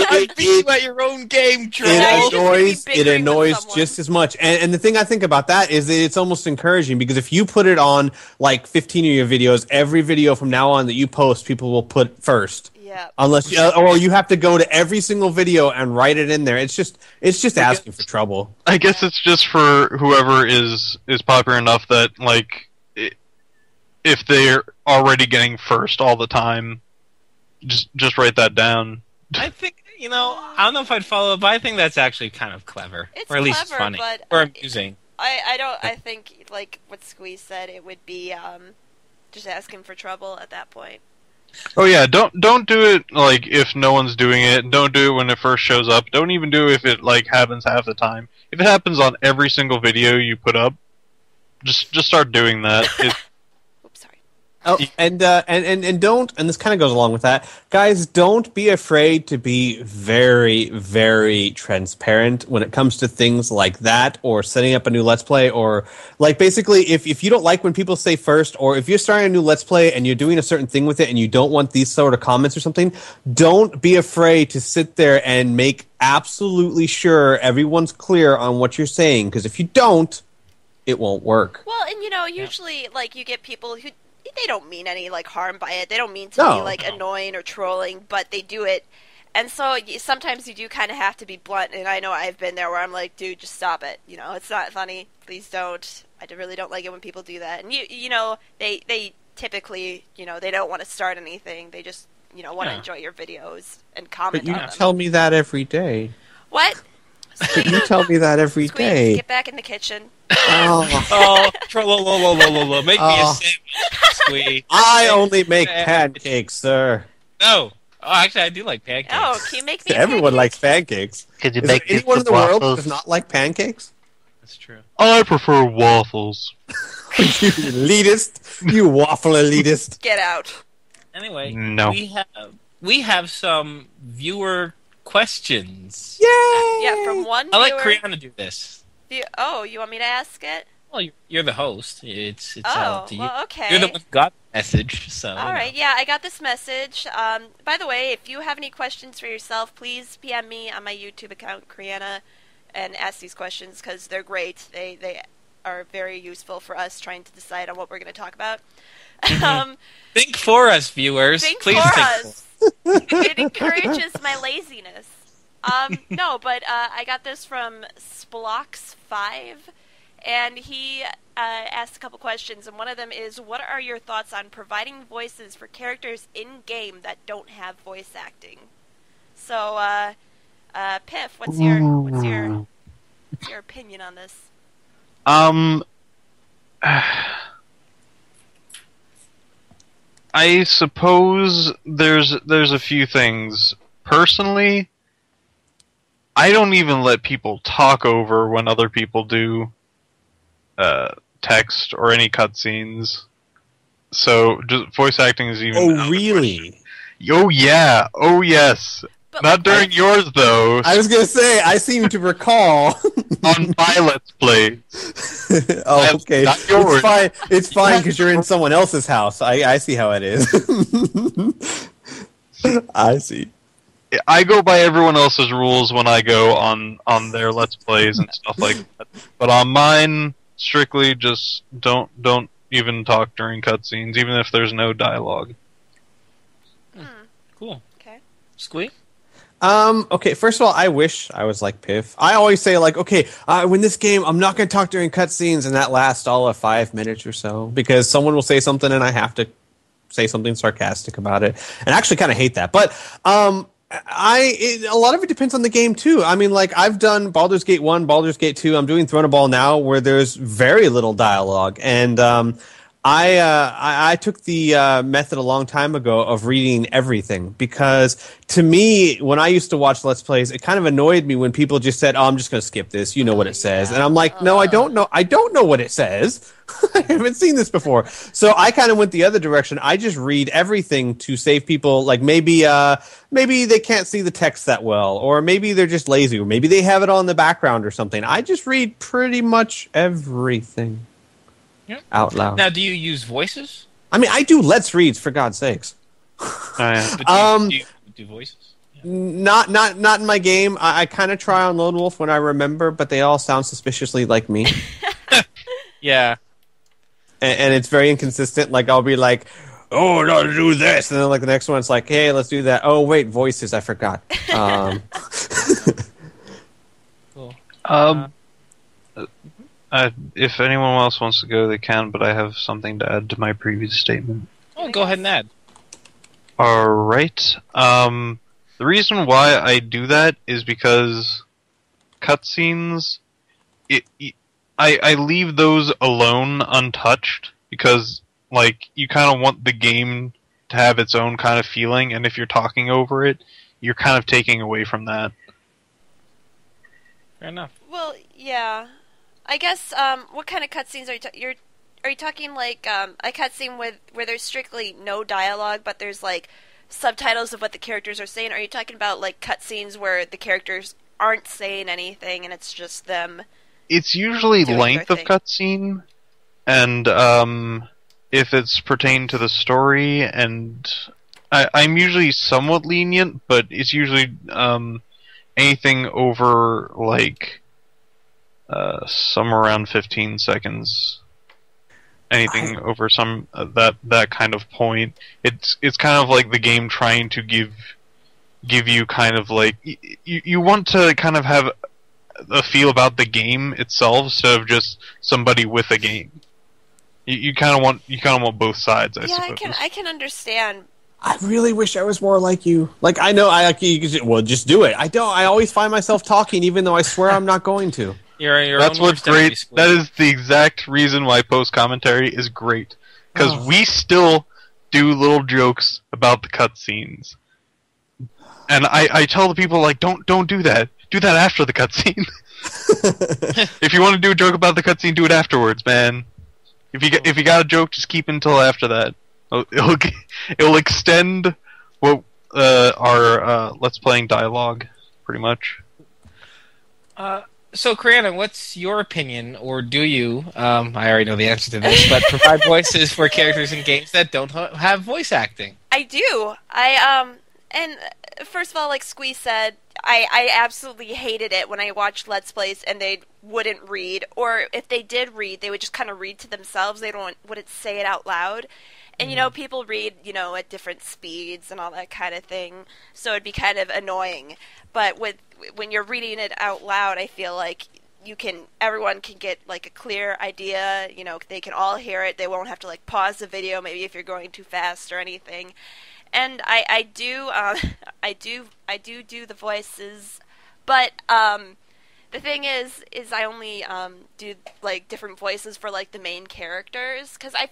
I beat you at your own game, troll. It annoys just as much. And the thing I think about that is that it's almost encouraging because if you put it on like 15 of your videos, every video from now on that you post, people will put first. Yeah. Unless or you have to go to every single video and write it in there. It's just asking for trouble. I guess it's just for whoever is popular enough that if they're already getting first all the time, just write that down. I think, I don't know if I'd follow it, but I think that's actually kind of clever. It's or at least clever, funny. But or amusing. I think, like what Squeeze said, it would be just asking for trouble at that point. Oh yeah, don't do it like if no one's doing it. Don't do it when it first shows up. Don't even do it if it like happens half the time. If it happens on every single video you put up, just start doing that. Oops, sorry. Oh, and don't, and this kind of goes along with that, guys, don't be afraid to be very, very transparent when it comes to things like that, or setting up a new Let's Play, or, like, basically, if you don't like when people say first, or if you're starting a new Let's Play and you're doing a certain thing with it and you don't want these sort of comments or something, don't be afraid to sit there and make absolutely sure everyone's clear on what you're saying, because if you don't, it won't work. Well, and usually, like, you get people who they don't mean any like harm by it. They don't mean to be like annoying or trolling, but they do it. And so sometimes you do kind of have to be blunt. And I know I've been there where I'm like, dude, just stop it. It's not funny. Please don't. I really don't like it when people do that. And they typically, they don't want to start anything. They just, want to enjoy your videes and comment on them. But you tell me that every day. What? You tell me that every day. Get back in the kitchen. Oh, make me a sandwich, Squee. I only make pancakes, sir. No. Oh, actually, I do like pancakes. Oh, can you make me Everyone likes pancakes. Could you Is make there anyone in the world who does not like pancakes? That's true. I prefer waffles. You elitist. You waffle elitist. Get out. Anyway, no. we have some viewer questions. Yay! Yeah, from one I viewer. like Kriana to do this. You want me to ask it? Well, you're the host. It's Oh, up to you. well, okay. You're the one who got the message, so. All right, yeah, I got this message. By the way, if you have any questions for yourself, please PM me on my YouTube account, Kriana, and ask these questions because they're great. They are very useful for us trying to decide on what we're going to talk about. Think for us, viewers. Please for think us. It encourages my laziness. No, but I got this from Splox5, and he asked a couple questions, and one of them is, what are your thoughts on providing voices for characters in-game that don't have voice acting? So, Piff, what's your opinion on this? I suppose there's a few things. Personally, I don't even let people talk over when other people do text or any cutscenes. So just voice acting is even. Oh, really? Oh yeah. Oh yes. But Not during yours though. I was gonna say, I seem to recall. On my Let's Plays. Oh, okay. Not yours. It's fine because you're in someone else's house. I see how it is. I see. I go by everyone else's rules when I go on their Let's Plays and stuff like that. But on mine, strictly just don't even talk during cutscenes, even if there's no dialogue. Cool. Okay. Squeak? Okay, first of all, I wish I was like Piff. I always say, like, okay, win this game, I'm not going to talk during cutscenes, and that lasts all of 5 minutes or so, because someone will say something and I have to say something sarcastic about it. And I actually kind of hate that. But a lot of it depends on the game, too. I mean, like, I've done Baldur's Gate 1, Baldur's Gate 2, I'm doing Throne of Ball now, where there's very little dialogue, and I took the method a long time ago of reading everything, because to me, when I used to watch Let's Plays, it kind of annoyed me when people just said, "Oh, I'm just going to skip this. You know what it says," and I'm like, "No, I don't know. I don't know what it says. I haven't seen this before." So I kind of went the other direction. I just read everything to save people. Like maybe they can't see the text that well, or maybe they're just lazy, or maybe they have it on in the background or something. I just read pretty much everything. Yep. Out loud. Now, do you use voices? I mean, I do Let's Reads, for God's sakes. But do you do voices? Yeah. Not in my game. I kind of try on Lone Wolf when I remember, but they all sound suspiciously like me. Yeah. And it's very inconsistent. Like, I'll be like, "Oh, no, to do this," and then like the next one, it's like, "Hey, let's do that." Oh, wait, voices. I forgot. Cool. If anyone else wants to go, they can, but I have something to add to my previous statement. Oh, go ahead and add. Alright. The reason why I do that is because cutscenes, I leave those alone untouched, because, like, you kind of want the game to have its own kind of feeling, and if you're talking over it, you're kind of taking away from that. Fair enough. Well, yeah. I guess, what kind of cutscenes are you talking like a cutscene where there's strictly no dialogue, but there's like subtitles of what the characters are saying? Are you talking about like cutscenes where the characters aren't saying anything and it's just them? It's usually length of cutscene, and if it's pertained to the story, and I'm usually somewhat lenient, but it's usually anything over like somewhere around 15 seconds. Anything over some that kind of point. It's kind of like the game trying to give you kind of like you want to kind of have a feel about the game itself instead of just somebody with a game. You kind of want both sides. I suppose. I can understand. I really wish I was more like you. Like, I know well, just do it. I don't. I always find myself talking, even though I swear I'm not going to. That's what's great. That is the exact reason why post commentary is great, because we still do little jokes about the cutscenes, and I tell the people, like, don't do that. Do that after the cutscene. If you want to do a joke about the cutscene, do it afterwards, man. If you got a joke, just keep it until after that. It'll extend what our Let's Playing dialogue, pretty much. So, Kriana, what's your opinion, or do you, I already know the answer to this, but provide voices for characters in games that don't have voice acting? I do. And first of all, like Squee said, I absolutely hated it when I watched Let's Plays and they wouldn't read, or if they did read, they would just kind of read to themselves. They wouldn't say it out loud. And, you know, people read, you know, at different speeds and all that kind of thing, so it'd be kind of annoying. But when you're reading it out loud, I feel like everyone can get, like, a clear idea, you know, they can all hear it, they won't have to, like, pause the video, maybe if you're going too fast or anything. And I do the voices, but, the thing is I only do like different voices for like the main characters, because I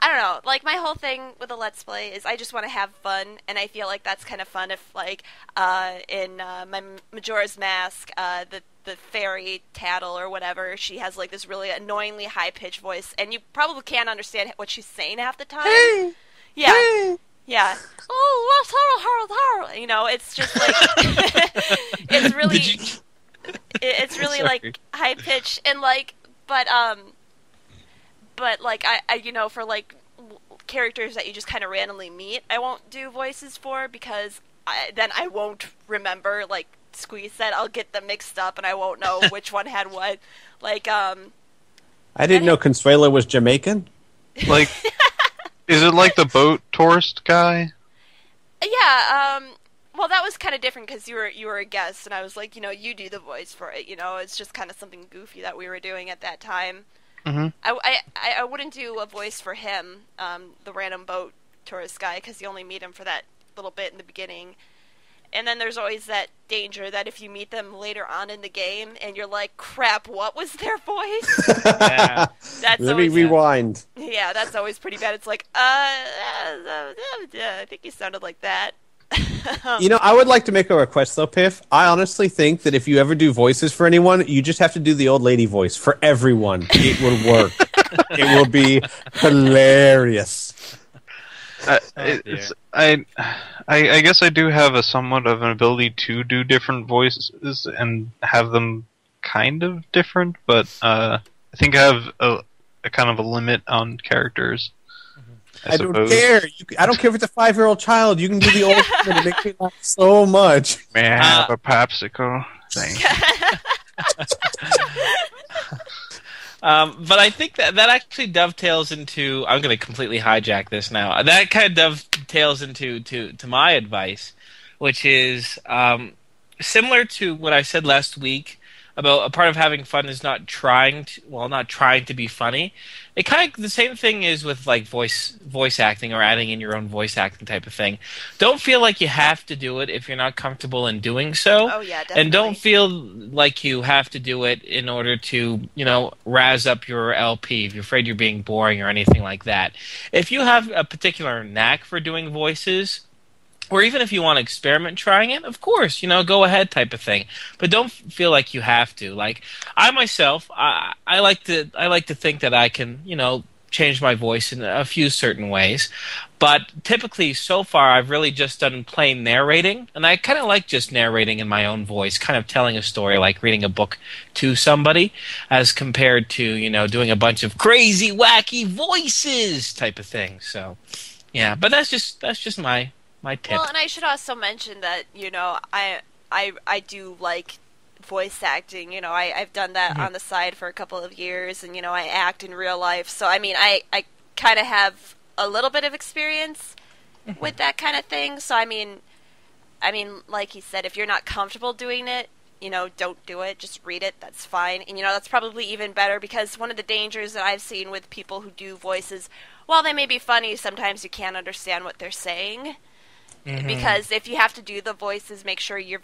don't know, like my whole thing with a Let's Play is I just want to have fun, and I feel like that's kind of fun if like in my Majora's Mask, the fairy Tattle or whatever, she has like this really annoyingly high pitched voice, and you probably can't understand what she's saying half the time. Hey! Yeah. Hey! Yeah. Oh, you know, it's just like it's really. It's really like high pitch, and like, but like I you know, for like characters that you just kind of randomly meet, I won't do voices for, because then I won't remember. Like Squeeze said, I'll get them mixed up, and I won't know which one had what. Like I didn't know Consuelo was Jamaican. Like, is it like the boat tourist guy? Yeah. Well, that was kind of different because you were a guest, and I was like, you know, you do the voice for it. You know, it's just kind of something goofy that we were doing at that time. Mm-hmm. I wouldn't do a voice for him, the random boat tourist guy, because you only meet him for that little bit in the beginning. And then there's always that danger that if you meet them later on in the game and you're like, crap, what was their voice? Yeah. Let me rewind. Yeah, that's always pretty bad. It's like, I think you sounded like that. You know, I would like to make a request, though, Piff. I honestly think that if you ever do voices for anyone, you just have to do the old lady voice for everyone. It will work. It will be hilarious. I guess I do have a somewhat of an ability to do different voices and have them kind of different, but I think I have a kind of a limit on characters. I don't care. I don't care if it's a 5-year-old child. You can do the old woman. It makes me laugh so much. May I have a popsicle? Thank But I think that actually dovetails into. I'm going to completely hijack this now. That kind of dovetails into to my advice, which is similar to what I said last week about a part of having fun is not trying to be funny. It kind of the same thing is with like voice acting or adding in your own voice acting type of thing. Don't feel like you have to do it if you're not comfortable in doing so. Oh yeah, definitely. And don't feel like you have to do it in order to, you know, razz up your LP if you're afraid you're being boring or anything like that. If you have a particular knack for doing voices, or even if you want to experiment trying it, of course, you know, go ahead type of thing. But don't feel like you have to. Like I myself, I like to think that I can, you know, change my voice in a few certain ways. But typically, so far, I've really just done plain narrating, and I kind of like just narrating in my own voice, kind of telling a story, like reading a book to somebody, as compared to, you know, doing a bunch of crazy, wacky voices type of thing. So, yeah, but that's just my tip. Well, and I should also mention that, you know, I do like voice acting. You know, I've done that on the side for a couple of years, and, you know, I act in real life. So, I mean, I kind of have a little bit of experience with that kind of thing. So, I mean, like he said, if you're not comfortable doing it, you know, don't do it. Just read it. That's fine. And, you know, that's probably even better, because one of the dangers that I've seen with people who do voices, while they may be funny, sometimes you can't understand what they're saying. Mm-hmm. Because if you have to do the voices, make sure you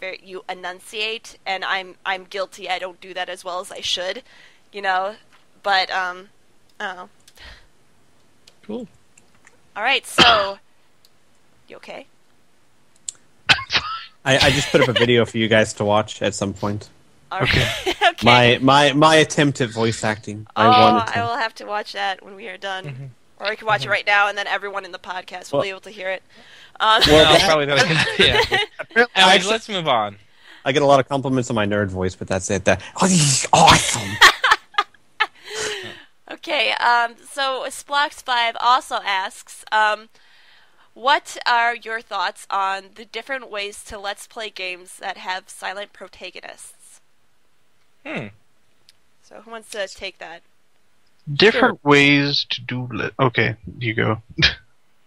enunciate, and I'm guilty. I don't do that as well as I should, you know. But oh, cool. All right, so you okay? I just put up a video for you guys to watch at some point. All right. Okay. My attempt at voice acting. I will have to watch that when we are done. Mm-hmm. Or I can watch it right now, and then everyone in the podcast will be able to hear it. Well, probably not. Yeah. Anyways, let's move on. I get a lot of compliments on my nerd voice, but that's it. Oh, this is awesome. Okay, so Splox5 also asks, what are your thoughts on the different ways to Let's Play games that have silent protagonists? So who wants to take that? Different ways to do. Okay, you go.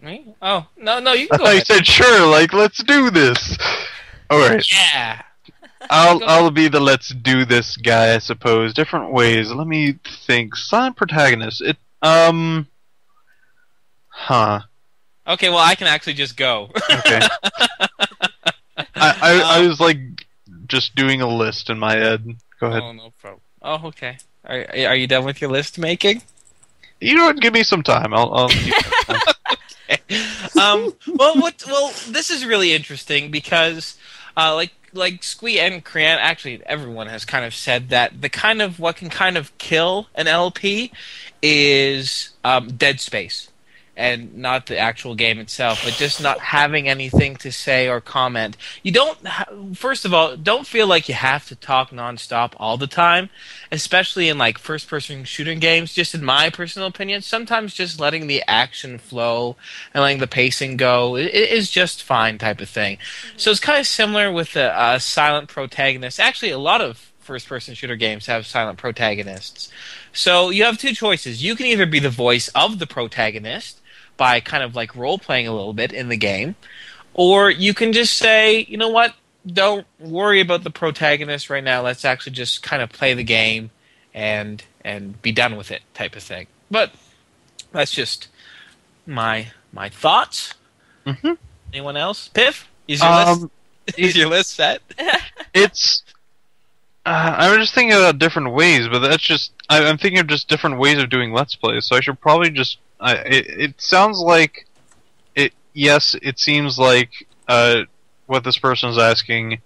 Me? Oh no, you can go I ahead. said sure. Like, let's do this. All right. Yeah. I'll be the let's do this guy, I suppose. Different ways. Let me think. Silent protagonist. Okay, well, I can actually just go. Okay. I was like just doing a list in my head. Go ahead. Oh, no problem. Oh, okay. Are you done with your list making? You know what? Give me some time. I'll keep Well, this is really interesting because, like Squee and Krian, actually everyone has kind of said that what can kind of kill an LP is dead space, and not the actual game itself, but just not having anything to say or comment. You don't, first of all, don't feel like you have to talk nonstop all the time, especially in like first-person shooting games. Just in my personal opinion, sometimes just letting the action flow and letting the pacing go is just fine, type of thing. So it's kind of similar with the silent protagonist. Actually, a lot of first-person shooter games have silent protagonists. So you have two choices. You can either be the voice of the protagonist by kind of like role-playing a little bit in the game, or you can just say, you know what, don't worry about the protagonist right now, let's actually just kind of play the game and be done with it, type of thing. But that's just my thoughts. Mm-hmm. Anyone else? Piff? Is your list set? It's I was just thinking about different ways, but that's just I'm thinking of just different ways of doing Let's Plays, so I should probably just it sounds like it. Yes, it seems like what this person is asking,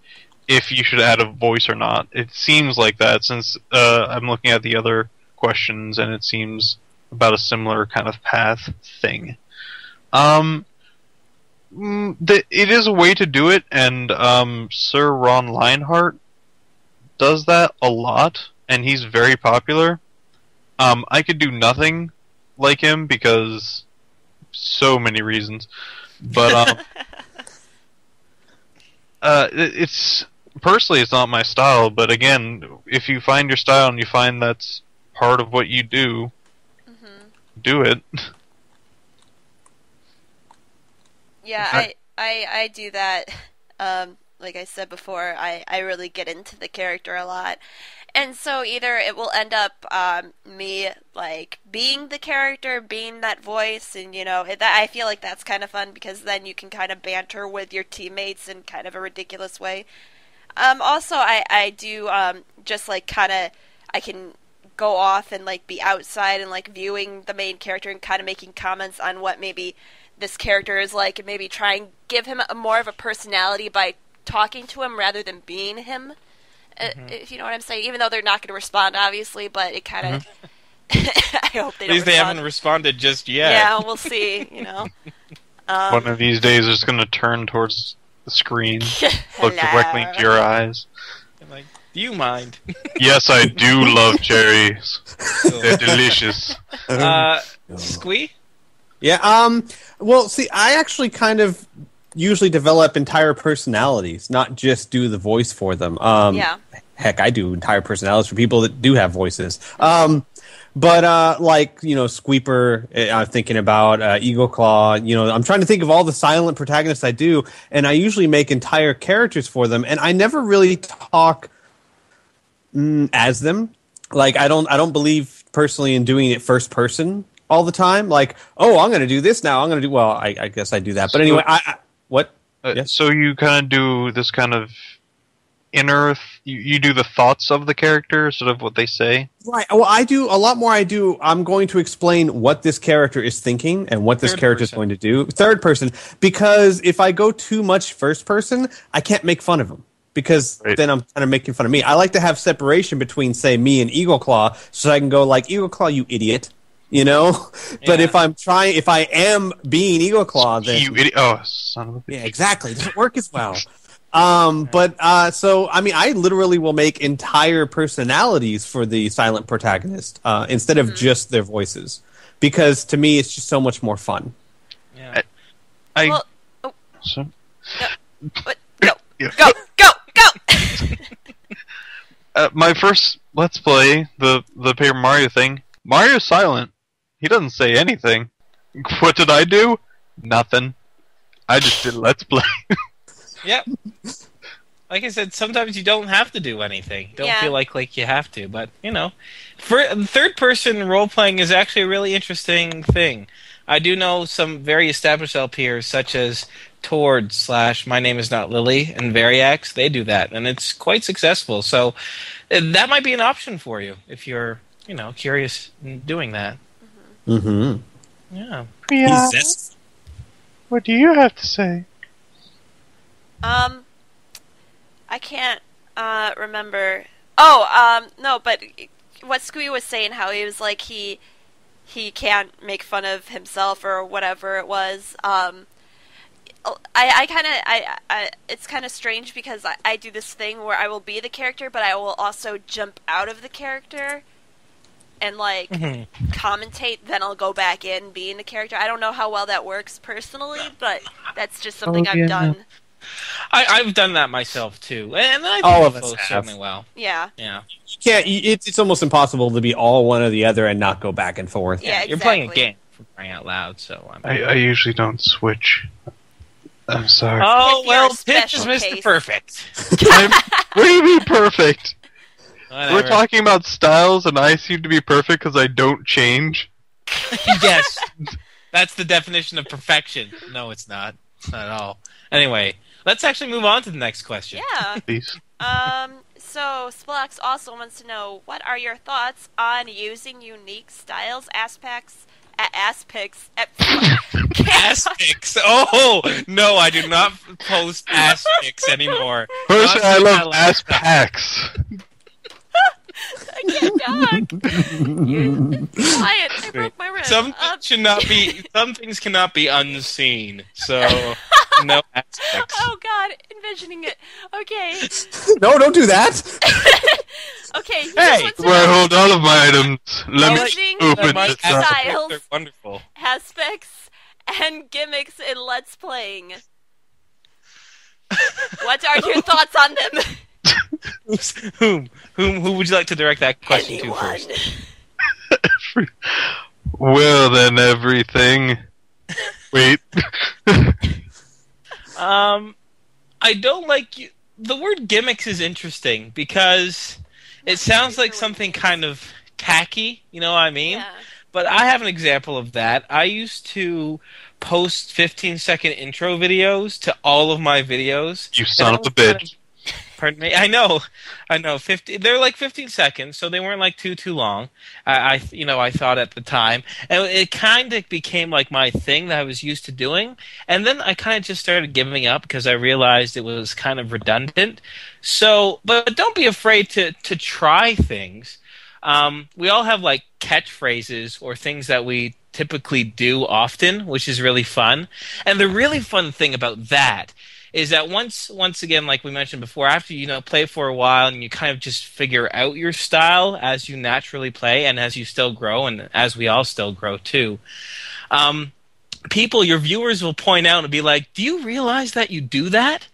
if you should add a voice or not. It seems like that, since I'm looking at the other questions, and it seems about a similar kind of path thing. It is a way to do it, and Sir Ron Lionheart does that a lot, and he's very popular. I could do nothing like him because so many reasons, but it's personally it's not my style. But again, if you find your style and you find that's part of what you do, do it. Yeah, I do that. Like I said before, I really get into the character a lot. And so either it will end up me like being the character, being that voice, and I feel like that's kind of fun because then you can kind of banter with your teammates in kind of a ridiculous way. Also, I do just like kind of I can go off and like be outside and like viewing the main character and kind of making comments on what maybe this character is like, and maybe try and give him more of a personality by talking to him rather than being him. If you know what I'm saying, even though they're not going to respond, obviously, but it kind of. I hope they don't. At least they haven't responded just yet. Yeah, we'll see. One of these days, it's going to turn towards the screen, look directly into your eyes. I'm like, do you mind? Yes, I do love cherries. They're delicious. Squee? Yeah. Well, see, I actually kind of usually develop entire personalities, not just do the voice for them. Yeah. Heck, I do entire personalities for people that do have voices. But like, Squeeper, I'm thinking about Eagle Claw. I'm trying to think of all the silent protagonists I do, and I usually make entire characters for them, and I never really talk as them. Like, I don't believe personally in doing it first person all the time. Like, oh, I'm going to do this now. I'm going to do. Well, I guess I do that, but anyway, what? Yes? So you kind of do this kind of inner. You do the thoughts of the character, sort of what they say. Right. Well, I do a lot more. I'm going to explain what this character is thinking and what this character is going to do. Third person, because if I go too much first person, I can't make fun of him. Because then I'm kind of making fun of me. I like to have separation between, say, me and Eagle Claw, so I can go like, Eagle Claw, you idiot. But if I am being Eagle Claw, then you idiot! Oh, son of a bitch! Yeah, exactly. It doesn't work as well. So I mean, I literally will make entire personalities for the silent protagonist instead of just their voices, because to me, it's just so much more fun. Yeah. Go. My first Let's Play, the Paper Mario thing, Mario's silent. He doesn't say anything. What did I do? Nothing. I just did Let's Play. Yep. Like I said, sometimes you don't have to do anything. Don't feel like you have to, but third-person role-playing is actually a really interesting thing. I do know some very established LPers, such as Tord / My Name Is Not Lily and Variax. They do that, and it's quite successful. So that might be an option for you if you're, curious in doing that. Mm-hmm. Yeah. What do you have to say? I can't remember. Oh, no, but what Squee was saying, how he was like he can't make fun of himself or whatever it was. It's kind of strange because I do this thing where I will be the character, but I will also jump out of the character and commentate. Then I'll go back in being the character. I don't know how well that works personally, but that's just something I've done. I've done that myself too, and I think all of us both have. certainly well. Yeah. Yeah. You can't. It's almost impossible to be all one or the other and not go back and forth. Yeah, You're playing a game for crying out loud, so I usually don't switch. I'm sorry. Oh, If well, you're a Pitch is special Mr. case. Perfect. What do you mean perfect? Whatever. We're talking about styles, and I seem to be perfect because I don't change. Yes. That's the definition of perfection. No, it's not. It's not at all. Anyway, let's actually move on to the next question. Yeah. Please. So Splox also wants to know, what are your thoughts on using unique styles, aspects at Aspics. Oh, no, I do not post aspics anymore. Personally, I Not love since ass packs. I can't talk. Quiet. I broke my wrist. Some things cannot be unseen. So no aspects. Oh God, envisioning it. Okay. No, don't do that. Okay. He Hey! just wants to Where I know hold all of my items. Let me Using open My this unique up. styles. They're wonderful. aspects and gimmicks in Let's Playing. What are your thoughts on them? Who would you like to direct that question Anyone. to first? Well, then everything. Wait. I don't like you. The word gimmicks is interesting because it sounds like something kind of tacky, you know what I mean? Yeah. But I have an example of that. I used to post 15-second intro videos to all of my videos. You son of a bitch. Pardon me. I know. 50. They're like 15 seconds, so they weren't like too long. I thought at the time, and it kind of became like my thing that I was used to doing. And then I kind of just started giving up because I realized it was kind of redundant. So, but don't be afraid to try things. We all have like catchphrases or things that we typically do often, which is really fun. And the really fun thing about that is that once again, like we mentioned before, after you play for a while and you kind of just figure out your style as you naturally play and as you still grow and as we all still grow too, your viewers will point out and be like, do you realize that you do that?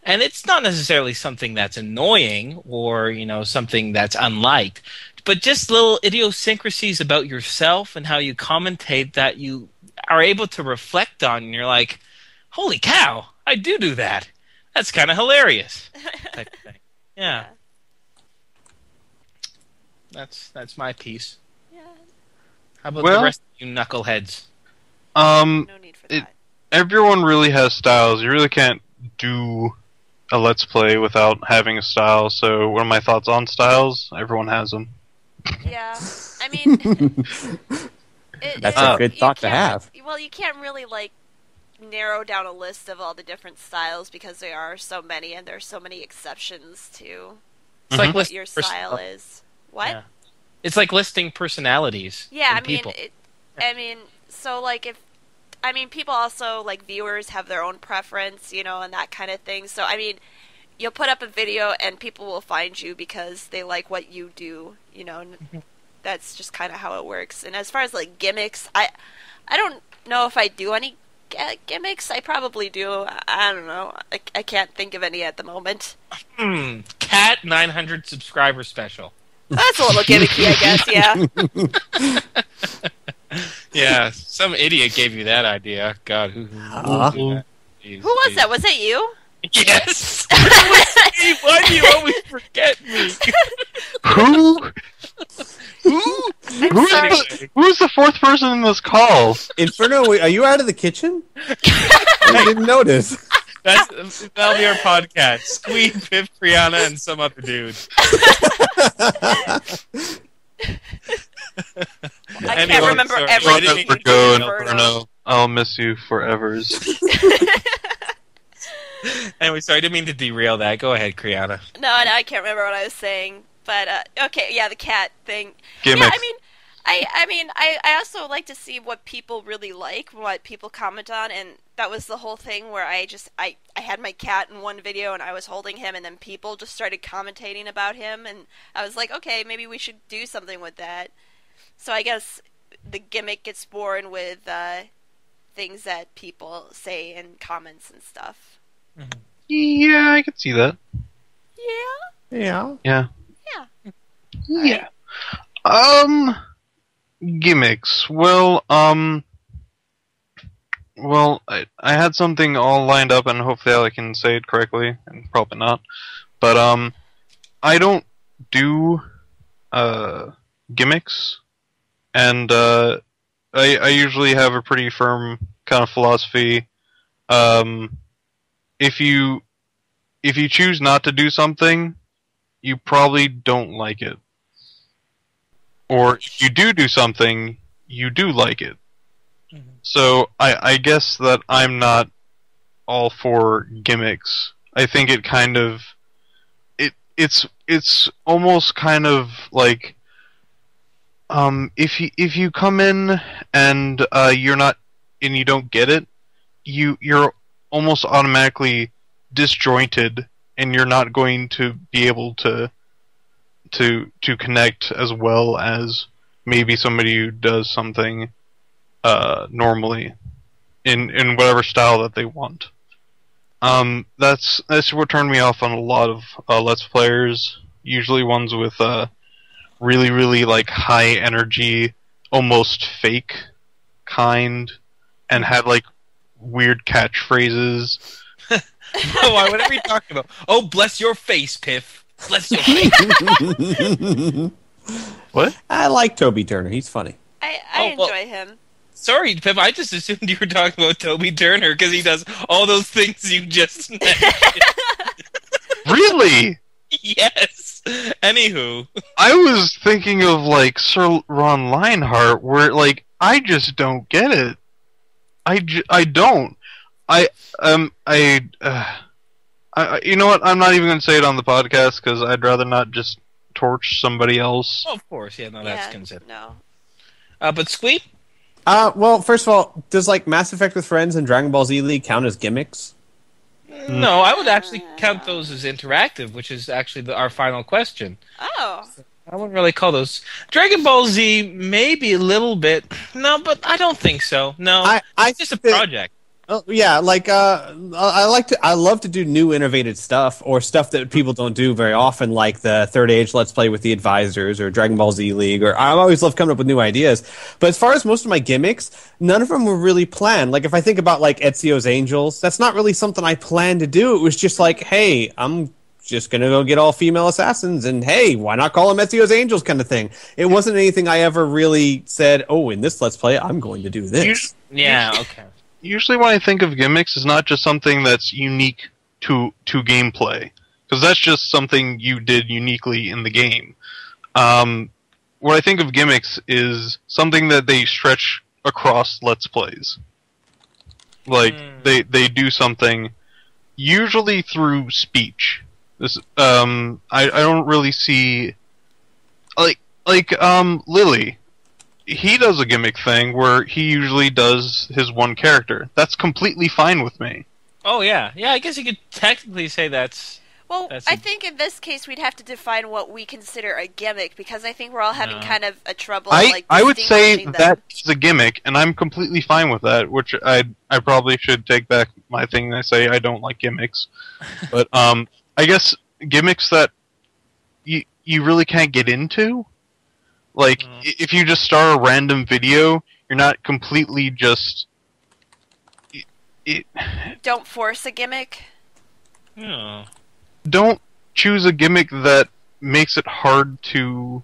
And it's not necessarily something that's annoying or something that's unliked, but just little idiosyncrasies about yourself and how you commentate that you are able to reflect on, and you're like, holy cow, I do that. That's kind of hilarious. Type of thing. Yeah. That's my piece. Yeah. How about the rest of you knuckleheads? No need for that. Everyone really has styles. You really can't do a Let's Play without having a style. So, what are my thoughts on styles? Everyone has them. Yeah. I mean, That's a good thought to have. Well, you can't really narrow down a list of all the different styles because there are so many and there's so many exceptions to It's like what your style is. What? Yeah. It's like listing personalities. Yeah, in people. People also, viewers have their own preference, and that kind of thing. So, you'll put up a video and people will find you because they like what you do, and that's just kind of how it works. And as far as, gimmicks, I don't know if I do any gimmicks. I probably do. I don't know. I can't think of any at the moment. Cat 900 subscriber special. That's a little gimmicky, I guess. Yeah. Yeah, some idiot gave you that idea. God, who did that? Jeez, Who was that? Was it you? Yes. Why do you always forget me? Who? I'm sorry. Who's the fourth person in this call? Inferno, are you out of the kitchen? I didn't notice. That'll be our podcast. Squeak, Piff, Brianna, and some other dude. I can't remember everything. Inferno. I'll miss you forever. Anyway, sorry, I didn't mean to derail that. Go ahead, Kriana. No, I can't remember what I was saying. But okay, yeah, the cat thing. Gimmicks. Yeah, I mean, I also like to see what people really like, what people comment on, and that was the whole thing where I had my cat in one video and I was holding him, and then people just started commentating about him, and I was like, okay, maybe we should do something with that. So I guess the gimmick gets born with things that people say in comments and stuff. Mm-hmm. Yeah, I can see that. Yeah. Yeah. Yeah. Yeah. Gimmicks. Well, I had something all lined up, and hopefully I can say it correctly, and probably not. But I don't do gimmicks, and I usually have a pretty firm kind of philosophy. If you choose not to do something, you probably don't like it. Or if you do something, you do like it. Mm-hmm. So I guess that I'm not all for gimmicks. I think it kind of it's almost kind of like if you come in and you're not and you don't get it, you're almost automatically disjointed, and you're not going to be able to connect as well as maybe somebody who does something normally in whatever style that they want. That's what turned me off on a lot of Let's Players, usually ones with really, really like high energy, almost fake kind, and had like weird catchphrases. Why? What are we talking about? Oh, bless your face, Piff. Bless your face. What? I like Toby Turner. He's funny. I enjoy him. Sorry, Pip, I just assumed you were talking about Toby Turner because he does all those things you just mentioned. Really? Yes. Anywho. I was thinking of, like, Sir Ron Lionheart, where, like, I just don't get it. I don't. You know what? I'm not even going to say it on the podcast because I'd rather not just torch somebody else. Oh, of course, yeah, no, that's considered. No. But Squeep? Well, first of all, does like Mass Effect with Friends and Dragon Ball Z League count as gimmicks? No, I would actually count those as interactive, which is actually our final question. Oh. I wouldn't really call those. Dragon Ball Z maybe a little bit. No, but I don't think so. No, it's just a project. Yeah, like I love to do new innovative stuff or stuff that people don't do very often, like the Third Age Let's Play with the Advisors or Dragon Ball Z League. Or I always love coming up with new ideas. But as far as most of my gimmicks, none of them were really planned. Like if I think about like Ezio's Angels, that's not really something I planned to do. It was just like, hey, I'm just gonna go get all female assassins, and hey, why not call them Ezio's Angels kind of thing. It wasn't anything I ever really said, oh, in this Let's Play, I'm going to do this. Yeah, okay. Usually when I think of gimmicks, it's not just something that's unique to gameplay, because that's just something you did uniquely in the game. What I think of gimmicks is something that they stretch across Let's Plays. Like, they do something, usually through speech. This, I don't really see... Like Lily. He does a gimmick thing where he usually does his one character. That's completely fine with me. Oh, yeah. Yeah, I guess you could technically say that's... Well, I think in this case we'd have to define what we consider a gimmick, because I think we're all having kind of a trouble, I would say that is a gimmick, and I'm completely fine with that, which I probably should take back my thing and I say I don't like gimmicks. But I guess gimmicks that... you really can't get into. Like, if you just start a random video, you're not completely just... Don't force a gimmick? Yeah. Don't choose a gimmick that makes it hard to,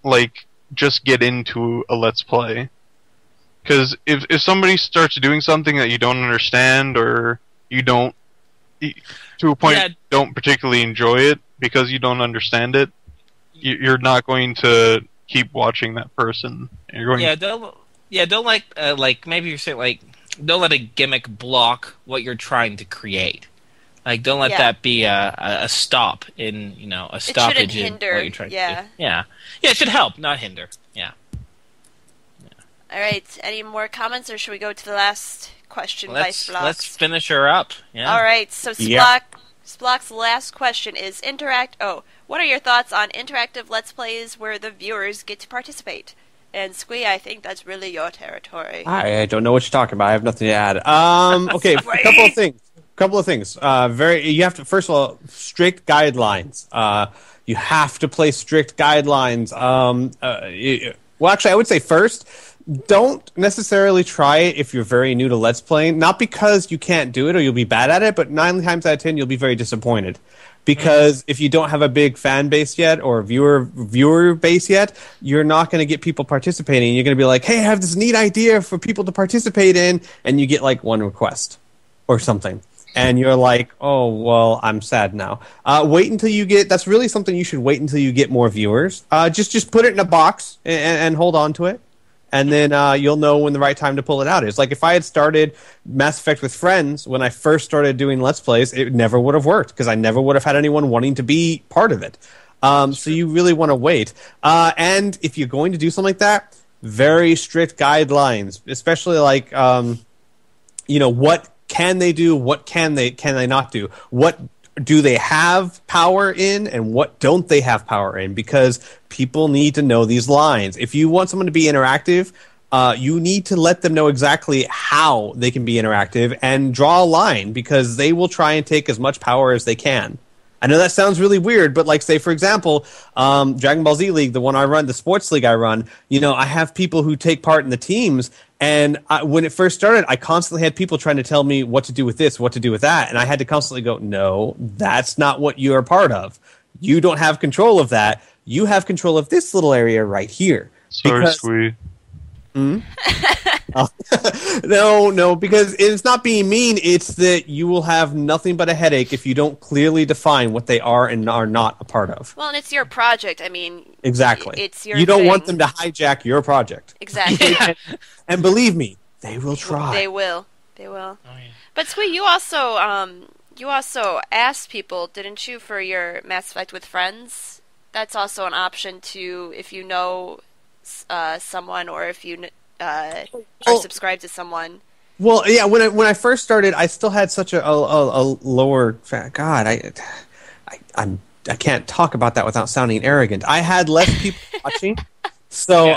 like, just get into a Let's Play. Because if somebody starts doing something that you don't understand, or you don't... to a point you don't particularly enjoy it because you don't understand it, you're not going to keep watching that person. You're going don't like maybe you're saying like don't let a gimmick block what you're trying to create. Like don't let that be a stop in a stoppage in what you're trying to do. Yeah, it should help, not hinder. Yeah. All right. Any more comments, or should we go to the last question by Splox? Let's finish her up. Yeah. All right. So Splock's last question is what are your thoughts on interactive Let's Plays where the viewers get to participate? And Squee, I think that's really your territory. I don't know what you're talking about. I have nothing to add. Okay, a couple of things. You have to, first of all, strict guidelines. You have to play strict guidelines. Well, actually, I would say first, don't necessarily try it if you're very new to Let's Playing. Not because you can't do it or you'll be bad at it, but 9 times out of 10 you'll be very disappointed. Because if you don't have a big fan base yet or viewer base yet, you're not going to get people participating. You're going to be like, hey, I have this neat idea for people to participate in, and you get like one request or something. And you're like, oh, well, I'm sad now. Wait until you get... That's really something you should wait until you get more viewers. Just put it in a box and hold on to it. And then you'll know when the right time to pull it out is. Like, if I had started Mass Effect with friends when I first started doing Let's Plays, it never would have worked, because I never would have had anyone wanting to be part of it. So you really want to wait. And if you're going to do something like that, very strict guidelines, especially like, what can they do, what can they not do, what do they have power in, and what don't they have power in? Because people need to know these lines. If you want someone to be interactive, you need to let them know exactly how they can be interactive and draw a line, because they will try and take as much power as they can. I know that sounds really weird, but like, say, for example, Dragon Ball Z League, the one I run, the sports league I run, I have people who take part in the teams, and when it first started, I constantly had people trying to tell me what to do with this, what to do with that, and I had to constantly go, no, that's not what you're a part of. You don't have control of that. You have control of this little area right here. Sorry, Squee. No, because it's not being mean. It's that you will have nothing but a headache if you don't clearly define what they are and are not a part of. Well, and it's your project. I mean, exactly. It's your. You don't thing. Want them to hijack your project. Exactly. And believe me, they will try. They will. Oh, yeah. But Squee, you also asked people, didn't you, for your Mass Effect with friends? That's also an option to, if you know someone, or if you are subscribed to someone. Well, yeah. When I first started, I still had such a lower. God, I can't talk about that without sounding arrogant. I had less people watching, so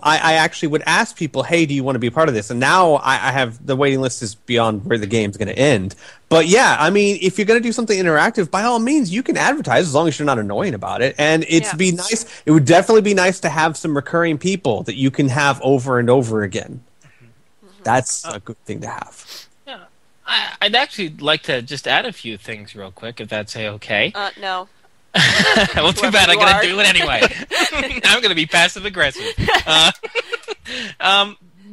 I actually would ask people, "Hey, do you want to be a part of this?" And now I have the waiting list is beyond where the game's going to end. But yeah, I mean, if you're going to do something interactive, by all means, you can advertise as long as you're not annoying about it. And be nice. It would definitely be nice to have some recurring people that you can have over and over again. That's a good thing to have. Yeah, I'd actually like to just add a few things real quick, if that's okay. No. Well, too bad. I'm going to do it anyway. I'm going to be passive aggressive.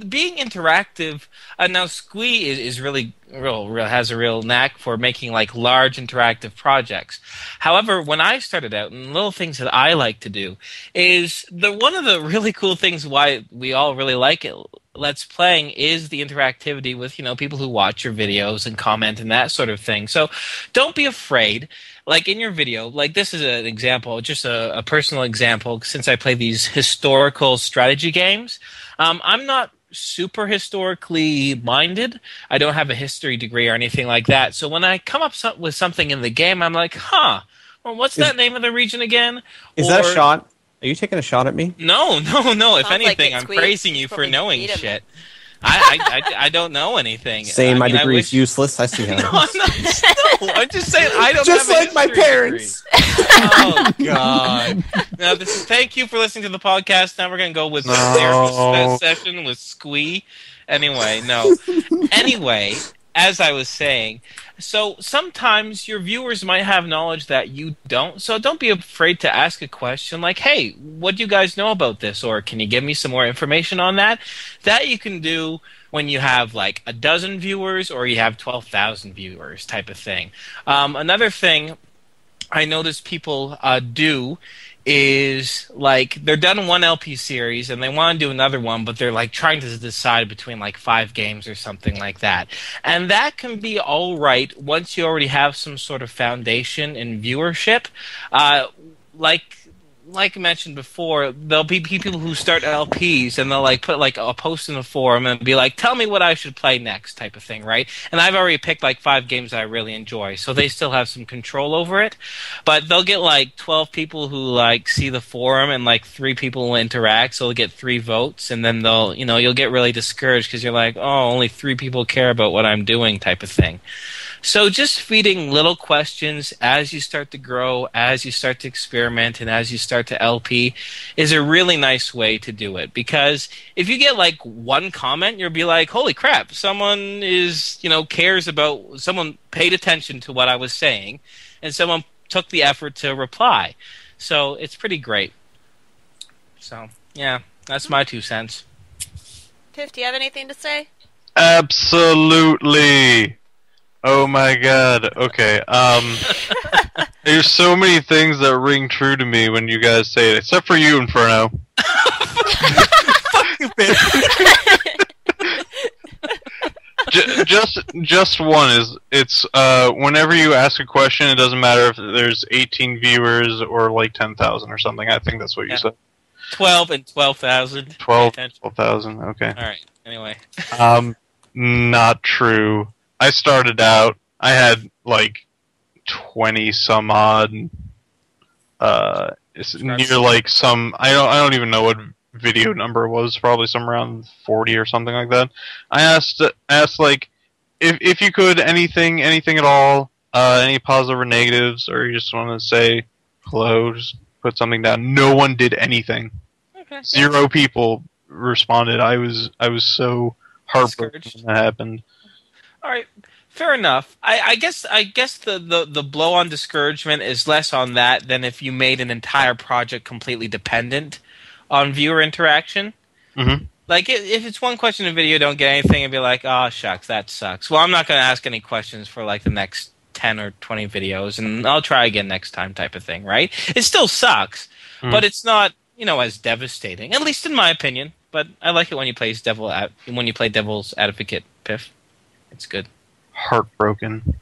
Being interactive, now Squee is really has a real knack for making like large interactive projects. However, when I started out, and little things that I like to do is one of the really cool things why we all really like it. Let's Playing is the interactivity with people who watch your videos and comment and that sort of thing. So don't be afraid. Like in your video, like this is an example, just a personal example. Since I play these historical strategy games, I'm not super historically minded. I don't have a history degree or anything like that. So when I come up with something in the game, I'm like, well, what's that name of the region again? Is that a shot? Are you taking a shot at me? No. If anything, like I'm praising you for knowing shit. I don't know anything. Saying my degree is useless. I see how. No, I'm just saying I don't. Just have a like my parents. Oh God! Now thank you for listening to the podcast. Now we're gonna go with the therapist session with Squee. Anyway, no. Anyway, as I was saying, so sometimes your viewers might have knowledge that you don't. So don't be afraid to ask a question like, "Hey, what do you guys know about this?" Or "Can you give me some more information on that?" That you can do when you have like a dozen viewers or you have 12,000 viewers, type of thing. Another thing I notice people do is like they're done one LP series and they want to do another one, but they're like trying to decide between like 5 games or something like that. And that can be all right once you already have some sort of foundation in viewership. Like I mentioned before, there'll be people who start LPs and they'll like put like a post in the forum and be like, "Tell me what I should play next," type of thing, right? And I've already picked like 5 games I really enjoy, so they still have some control over it. But they'll get like 12 people who like see the forum and like 3 people will interact, so they'll get 3 votes, and then you'll get really discouraged because you're like, "Oh, only 3 people care about what I'm doing," type of thing. So just feeding little questions as you start to grow, as you start to experiment, and as you start to LP is a really nice way to do it. Because if you get like 1 comment, you'll be like, "Holy crap, someone cares about, someone paid attention to what I was saying, and someone took the effort to reply." So it's pretty great. So, yeah, that's my 2 cents. Piff, do you have anything to say? Absolutely. Oh my god. Okay. There's so many things that ring true to me when you guys say it, except for you, Inferno. Fuck you, bitch. Just one is it's whenever you ask a question, it doesn't matter if there's 18 viewers or like 10,000 or something. I think that's what you said. 12 and 12,000. 12,000. Okay. All right. Anyway. Not true. I started out, I had like 20 some odd, it's near like some, I don't even know what video number it was, probably somewhere around 40 or something like that. I asked like, if you could, anything at all, any positive or negatives, or you just want to say hello, just put something down. No one did anything. Okay. 0 people responded. I was so heartbroken when that happened. All right, fair enough. I guess the blow on discouragement is less on that than if you made an entire project completely dependent on viewer interaction. Mm-hmm. Like if it's one question in a video, don't get anything, and be like, "Oh shucks, that sucks." Well, I'm not going to ask any questions for like the next 10 or 20 videos, and I'll try again next time, type of thing, right? It still sucks, but it's not as devastating, at least in my opinion. But I like it when you play devil's advocate, Piff. It's good. Heartbroken.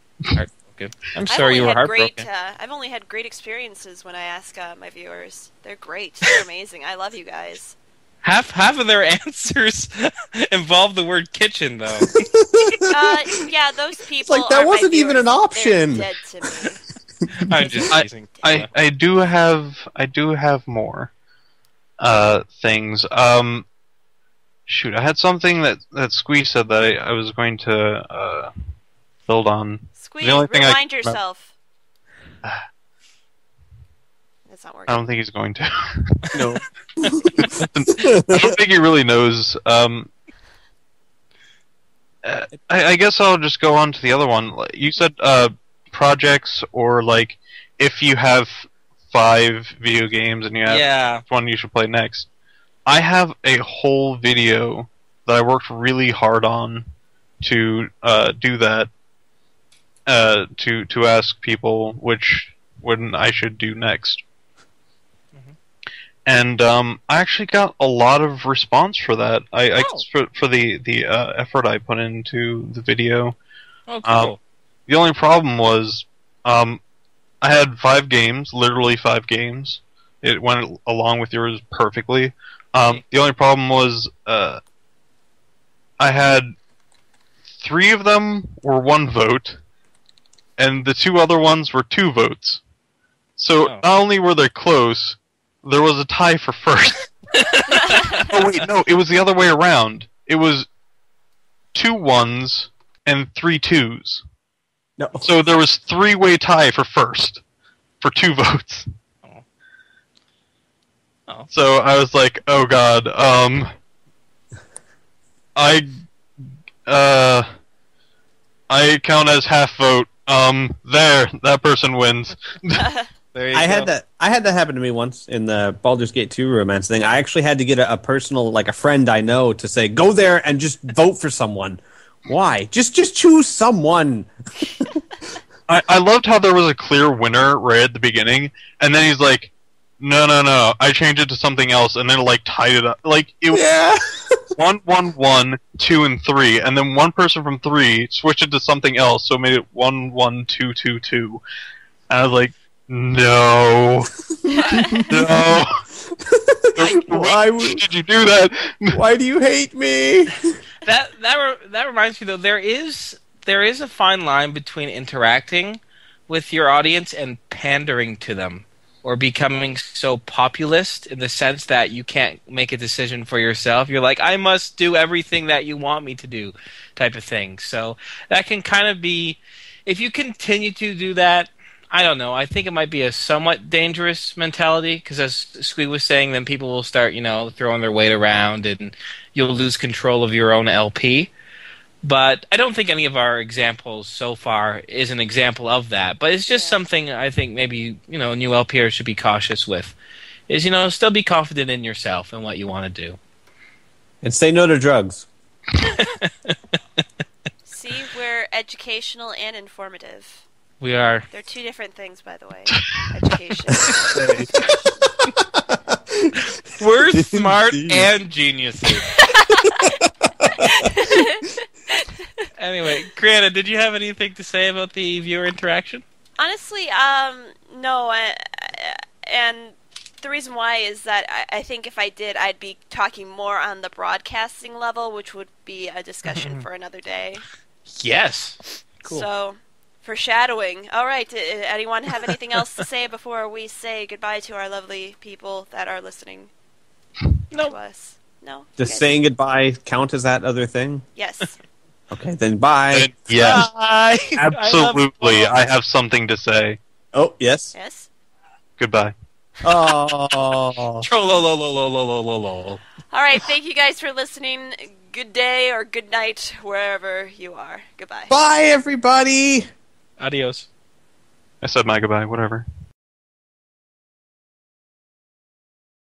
I'm sorry you were heartbroken. I've only had great experiences when I ask my viewers. They're great. They're amazing. I love you guys. Half of their answers involve the word kitchen, though. Yeah, those people. It's like that wasn't even an option. They're dead to me. I'm just teasing. I do have more things. Shoot, I had something that Squee said that I was going to build on. Squee, remind yourself. It's not working. I don't think he's going to. No. I don't think he really knows. I guess I'll just go on to the other one. You said projects, or like if you have 5 video games and you have one you should play next. I have a whole video that I worked really hard on to do that. To ask people which one I should do next. Mm-hmm. And I actually got a lot of response for that. I guess for the effort I put into the video. Oh, cool. The only problem was I had 5 games, literally 5 games. It went along with yours perfectly. The only problem was I had 3 of them were 1 vote, and the 2 other ones were 2 votes. So not only were they close, there was a tie for first. Oh wait, no, it was the other way around. It was 2 1s and 3 2s. No. So there was 3-way tie for first. for 2 votes. Oh. Oh. So I was like, oh god, I count as half vote. There, that person wins. There you I go. had that happen to me once in the Baldur's Gate 2 romance thing. I actually had to get a personal, like a friend I know, to say, go there and just vote for someone. Why? Just choose someone. I loved how there was a clear winner right at the beginning, and then he's like, no, I changed it to something else, and then like tied it up. Like it was Yeah. 1, 1, 1, 2, and 3, and then one person from 3 switched it to something else, so it made it 1, 1, 2, 2, 2. And I was like, no, no. Why did you do that? Why do you hate me? That reminds me though, there is a fine line between interacting with your audience and pandering to them, or becoming so populist in the sense that you can't make a decision for yourself. You're like, I must do everything that you want me to do, type of thing. So that can kind of be, if you continue to do that, I don't know. I think it might be a somewhat dangerous mentality, because as Squee was saying, then people will start, throwing their weight around, and you'll lose control of your own LP. But I don't think any of our examples so far is an example of that. But it's just something I think maybe, new LPers should be cautious with. Is, still be confident in yourself and what you want to do. And say no to drugs. See, we're educational and informative. We are. They're 2 different things, by the way. Education. We're smart and geniuses. Anyway, Brianna, did you have anything to say about the viewer interaction? Honestly, no. And the reason why is that I think if I did, I'd be talking more on the broadcasting level, which would be a discussion for another day. Yes. Cool. So, foreshadowing. All right, anyone have anything else to say before we say goodbye to our lovely people that are listening to us? No? Does saying goodbye count as that other thing? Yes. Okay, then bye. Yes, Bye. absolutely. I have something to say. Oh, yes. Yes? Goodbye. Oh. Trollololololololol. All right, thank you guys for listening. Good day or good night, wherever you are. Goodbye. Bye, everybody. Adios. I said my goodbye, whatever.